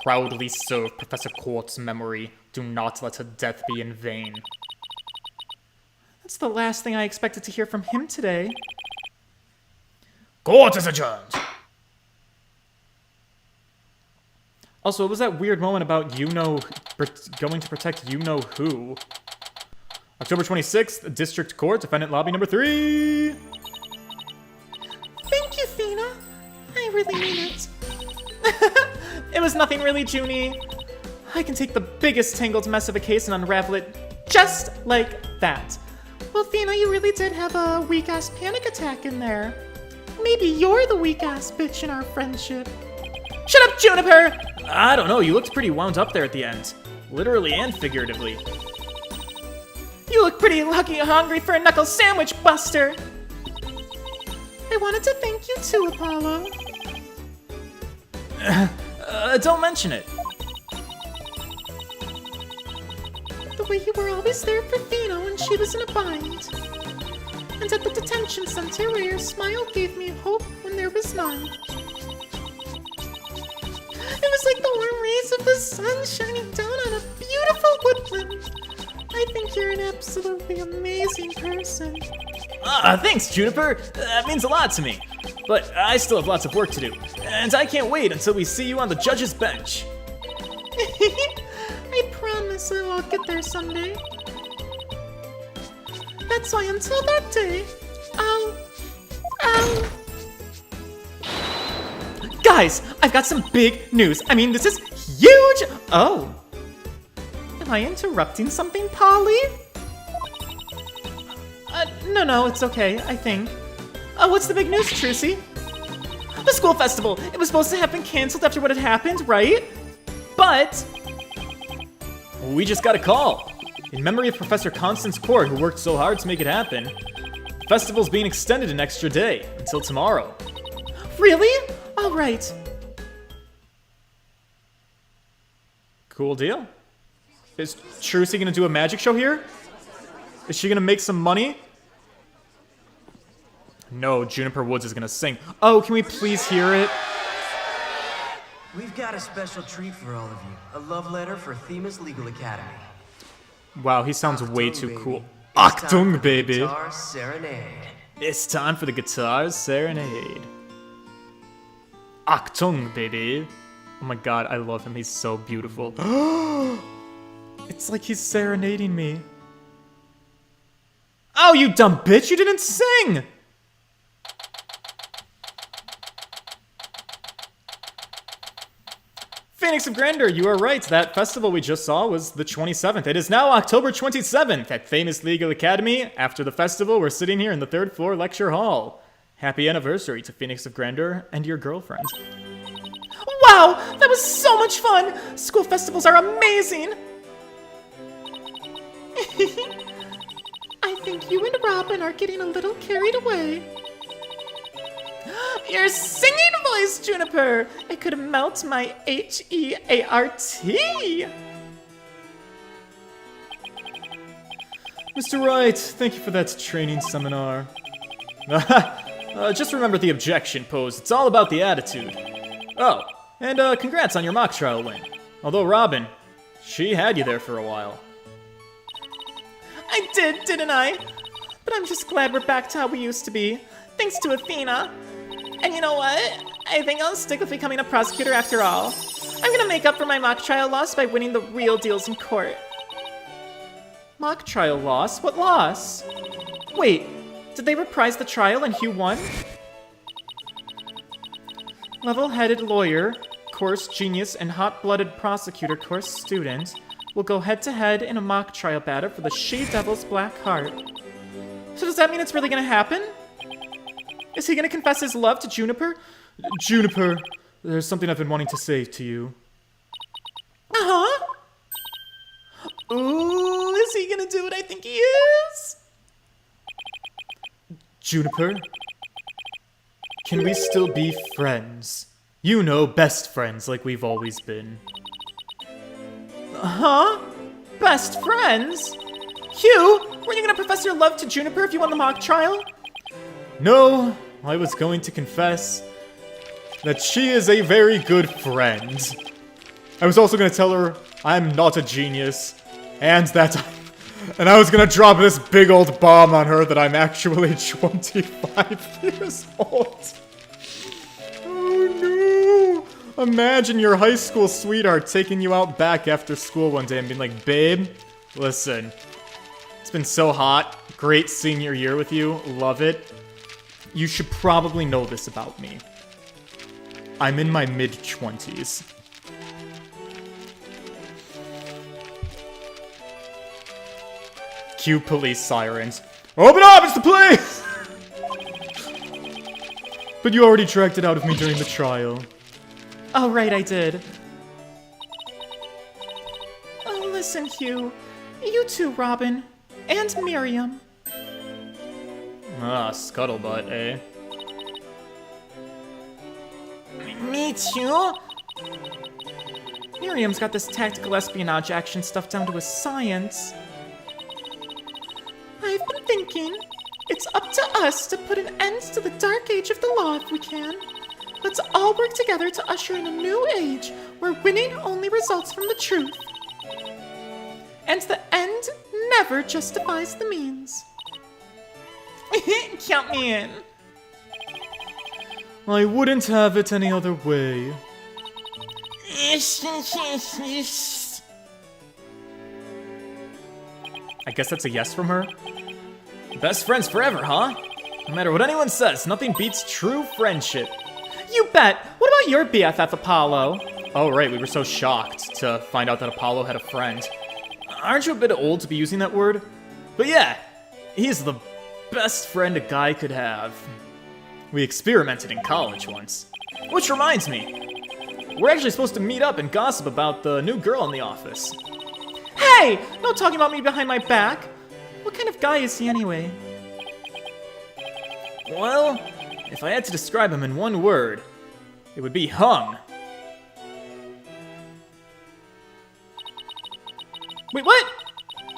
Proudly serve Professor Quartz's memory. Do not let her death be in vain. That's the last thing I expected to hear from him today. Court is adjourned. Also, what was that weird moment about going to protect you-know-who? October 26th, District Court, Defendant Lobby number 3! Thank you, Fina. I really mean it. It was nothing really, Junie. I can take the biggest tangled mess of a case and unravel it just like that. Well, Fina, you really did have a weak-ass panic attack in there. Maybe you're the weak-ass bitch in our friendship. Shut up, Juniper! I don't know, you looked pretty wound up there at the end. Literally and figuratively. You look pretty lucky and hungry for a knuckle sandwich, Buster. I wanted to thank you too, Apollo. Don't mention it. The way you were always there for Fina when she was in a bind. And at the detention center where your smile gave me hope when there was none. It was like the warm rays of the sun shining down on a beautiful woodland. I think you're an absolutely amazing person. Thanks, Juniper. That means a lot to me. But I still have lots of work to do. And I can't wait until we see you on the judge's bench. I promise I'll get there someday. That's why until that day, I'll... Guys, I've got some big news. I mean, this is huge! Oh. Am I interrupting something, Polly? No, it's okay, I think. What's the big news, Trucy? The school festival! It was supposed to have been canceled after what had happened, right? But... We just got a call. In memory of Professor Constance Core, who worked so hard to make it happen, the festival's being extended an extra day, until tomorrow. Really? Alright. Cool deal. Is Trucy gonna do a magic show here? Is she gonna make some money? No, Juniper Woods is gonna sing. Oh, can we please hear it? We've got a special treat for all of you. A love letter for Themis Legal Academy. Wow, he sounds way too baby. cool. It's time Achtung, for the baby. Guitar Serenade. It's time for the guitar serenade. Achtung, baby. Oh my god, I love him. He's so beautiful. It's like he's serenading me. Oh, you dumb bitch! You didn't sing! Phoenix of Grandeur, you are right. That festival we just saw was the 27th. It is now October 27th at Famous Legal Academy. After the festival, we're sitting here in the 3rd floor lecture hall. Happy anniversary to Phoenix of Grandeur and your girlfriend. Wow! That was so much fun! School festivals are amazing! I think you and Robin are getting a little carried away. Your singing voice, Juniper! It could melt my H-E-A-R-T! Mr. Wright, thank you for that training seminar. Just remember the objection pose. It's all about the attitude. Oh, and congrats on your mock trial win. Although Robin, she had you there for a while. I did, didn't I? But I'm just glad we're back to how we used to be. Thanks to Athena. And you know what? I think I'll stick with becoming a prosecutor after all. I'm gonna make up for my mock trial loss by winning the real deals in court. Mock trial loss? What loss? Wait, did they reprise the trial and Hugh won? Level-headed lawyer, course genius, and hot-blooded prosecutor course student will go head-to-head in a mock trial battle for the She-Devil's Black Heart. So does that mean it's really gonna happen? Is he gonna confess his love to Juniper? Juniper, there's something I've been wanting to say to you. Uh-huh. Ooh, is he gonna do what I think he is? Juniper, can we still be friends? You know, best friends like we've always been. Huh? Best friends? Hugh, were you gonna profess your love to Juniper if you won the mock trial? No, I was going to confess that she is a very good friend. I was also going to tell her I'm not a genius, and and I was going to drop this big old bomb on her that I'm actually 25 years old. Oh no! Imagine your high school sweetheart taking you out back after school one day and being like, babe, listen, it's been so hot, great senior year with you, love it. You should probably know this about me. I'm in my mid-20s. Cue police sirens. Open up! It's the police! But you already dragged it out of me during the trial. Oh, right, I did. Oh, listen, Hugh. You too, Robin. And Miriam. Ah, scuttlebutt, eh? Me too? Miriam's got this tactical espionage action stuff down to a science. I've been thinking, it's up to us to put an end to the dark age of the law if we can. Let's all work together to usher in a new age where winning only results from the truth. And the end never justifies the means. Count me in. I wouldn't have it any other way. I guess that's a yes from her. Best friends forever, huh? No matter what anyone says, nothing beats true friendship. You bet! What about your BFF, Apollo? Oh right, we were so shocked to find out that Apollo had a friend. Aren't you a bit old to be using that word? But yeah, he's the best friend a guy could have. We experimented in college once. Which reminds me, we're actually supposed to meet up and gossip about the new girl in the office. Hey! No talking about me behind my back! What kind of guy is he anyway? Well, if I had to describe him in one word, it would be hung. Wait, what?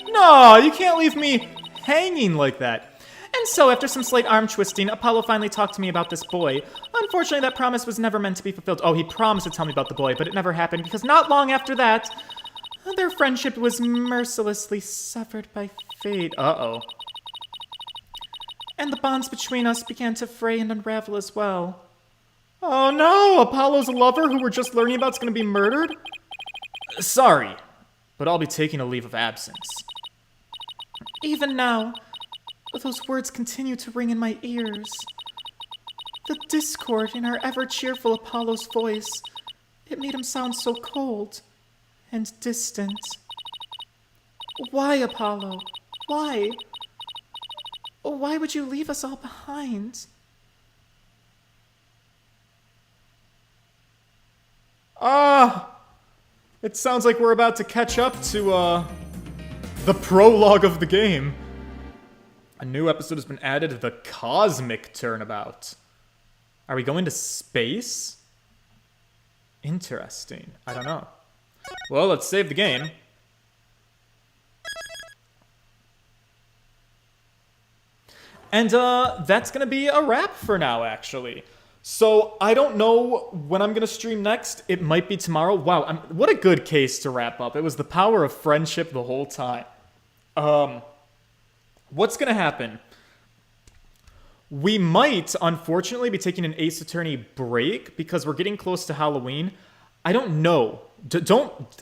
No, you can't leave me hanging like that. And so, after some slight arm twisting, Apollo finally talked to me about this boy. Unfortunately, that promise was never meant to be fulfilled. Oh, he promised to tell me about the boy, but it never happened, because not long after that, their friendship was mercilessly severed by fate. Uh-oh. And the bonds between us began to fray and unravel as well. Oh no, Apollo's lover who we're just learning about is gonna be murdered? Sorry, but I'll be taking a leave of absence. Even now, those words continue to ring in my ears. The discord in our ever-cheerful Apollo's voice, it made him sound so cold and distant. Why, Apollo? Why? Why would you leave us all behind? It sounds like we're about to catch up to, the prologue of the game. A new episode has been added, The Cosmic Turnabout. Are we going to space? Interesting. I don't know. Well, let's save the game. And, that's gonna be a wrap for now, actually. So, I don't know when I'm gonna stream next. It might be tomorrow. Wow, what a good case to wrap up. It was the power of friendship the whole time. What's gonna happen? We might, unfortunately, be taking an Ace Attorney break because we're getting close to Halloween. I don't know.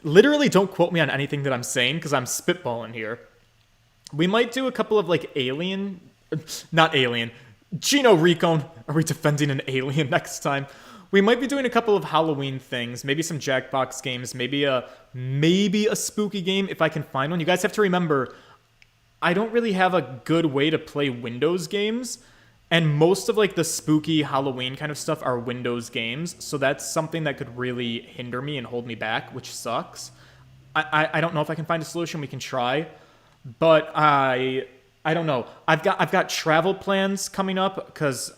Literally don't quote me on anything that I'm saying because I'm spitballing here. We might do a couple of, like, Geno Recon. Are we defending an alien next time? We might be doing a couple of Halloween things, maybe some Jackbox games, maybe a spooky game if I can find one. You guys have to remember, I don't really have a good way to play Windows games, and most of like the spooky Halloween kind of stuff are Windows games, so that's something that could really hinder me and hold me back, which sucks. I don't know if I can find a solution. We can try, but I don't know. I've got travel plans coming up because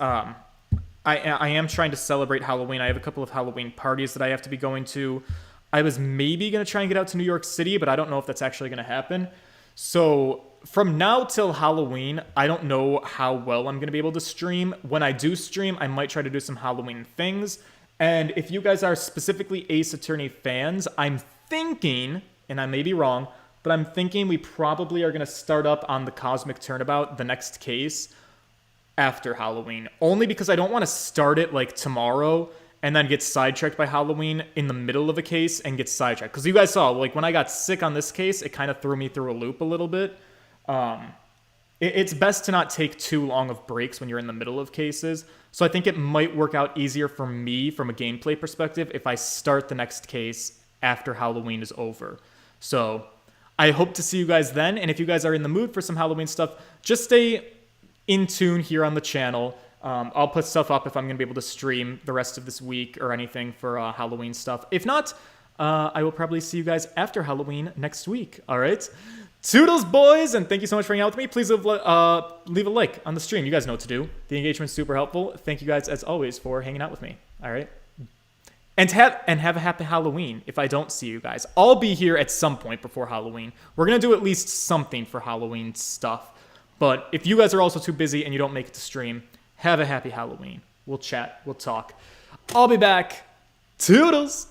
I am trying to celebrate Halloween. I have a couple of Halloween parties that I have to be going to. I was maybe going to try and get out to New York City, but I don't know if that's actually going to happen. So from now till Halloween, I don't know how well I'm going to be able to stream. When I do stream, I might try to do some Halloween things. And if you guys are specifically Ace Attorney fans, I'm thinking, and I may be wrong, but I'm thinking we probably are going to start up on the Cosmic Turnabout, the next case, after Halloween. Only because I don't want to start it like tomorrow and then get sidetracked by Halloween in the middle of a case and get sidetracked. Because you guys saw, like, when I got sick on this case, it kind of threw me through a loop a little bit. It's best to not take too long of breaks when you're in the middle of cases. So I think it might work out easier for me from a gameplay perspective if I start the next case after Halloween is over. So I hope to see you guys then. And if you guys are in the mood for some Halloween stuff, just stay in tune here on the channel. I'll put stuff up if I'm going to be able to stream the rest of this week or anything for Halloween stuff. If not, I will probably see you guys after Halloween next week. All right? Toodles, boys, and thank you so much for hanging out with me. Please leave a like on the stream. You guys know what to do. The engagement's super helpful. Thank you guys, as always, for hanging out with me. All right? And have a happy Halloween if I don't see you guys. I'll be here at some point before Halloween. We're going to do at least something for Halloween stuff. But if you guys are also too busy and you don't make it to stream, have a happy Halloween. We'll chat. We'll talk. I'll be back. Toodles!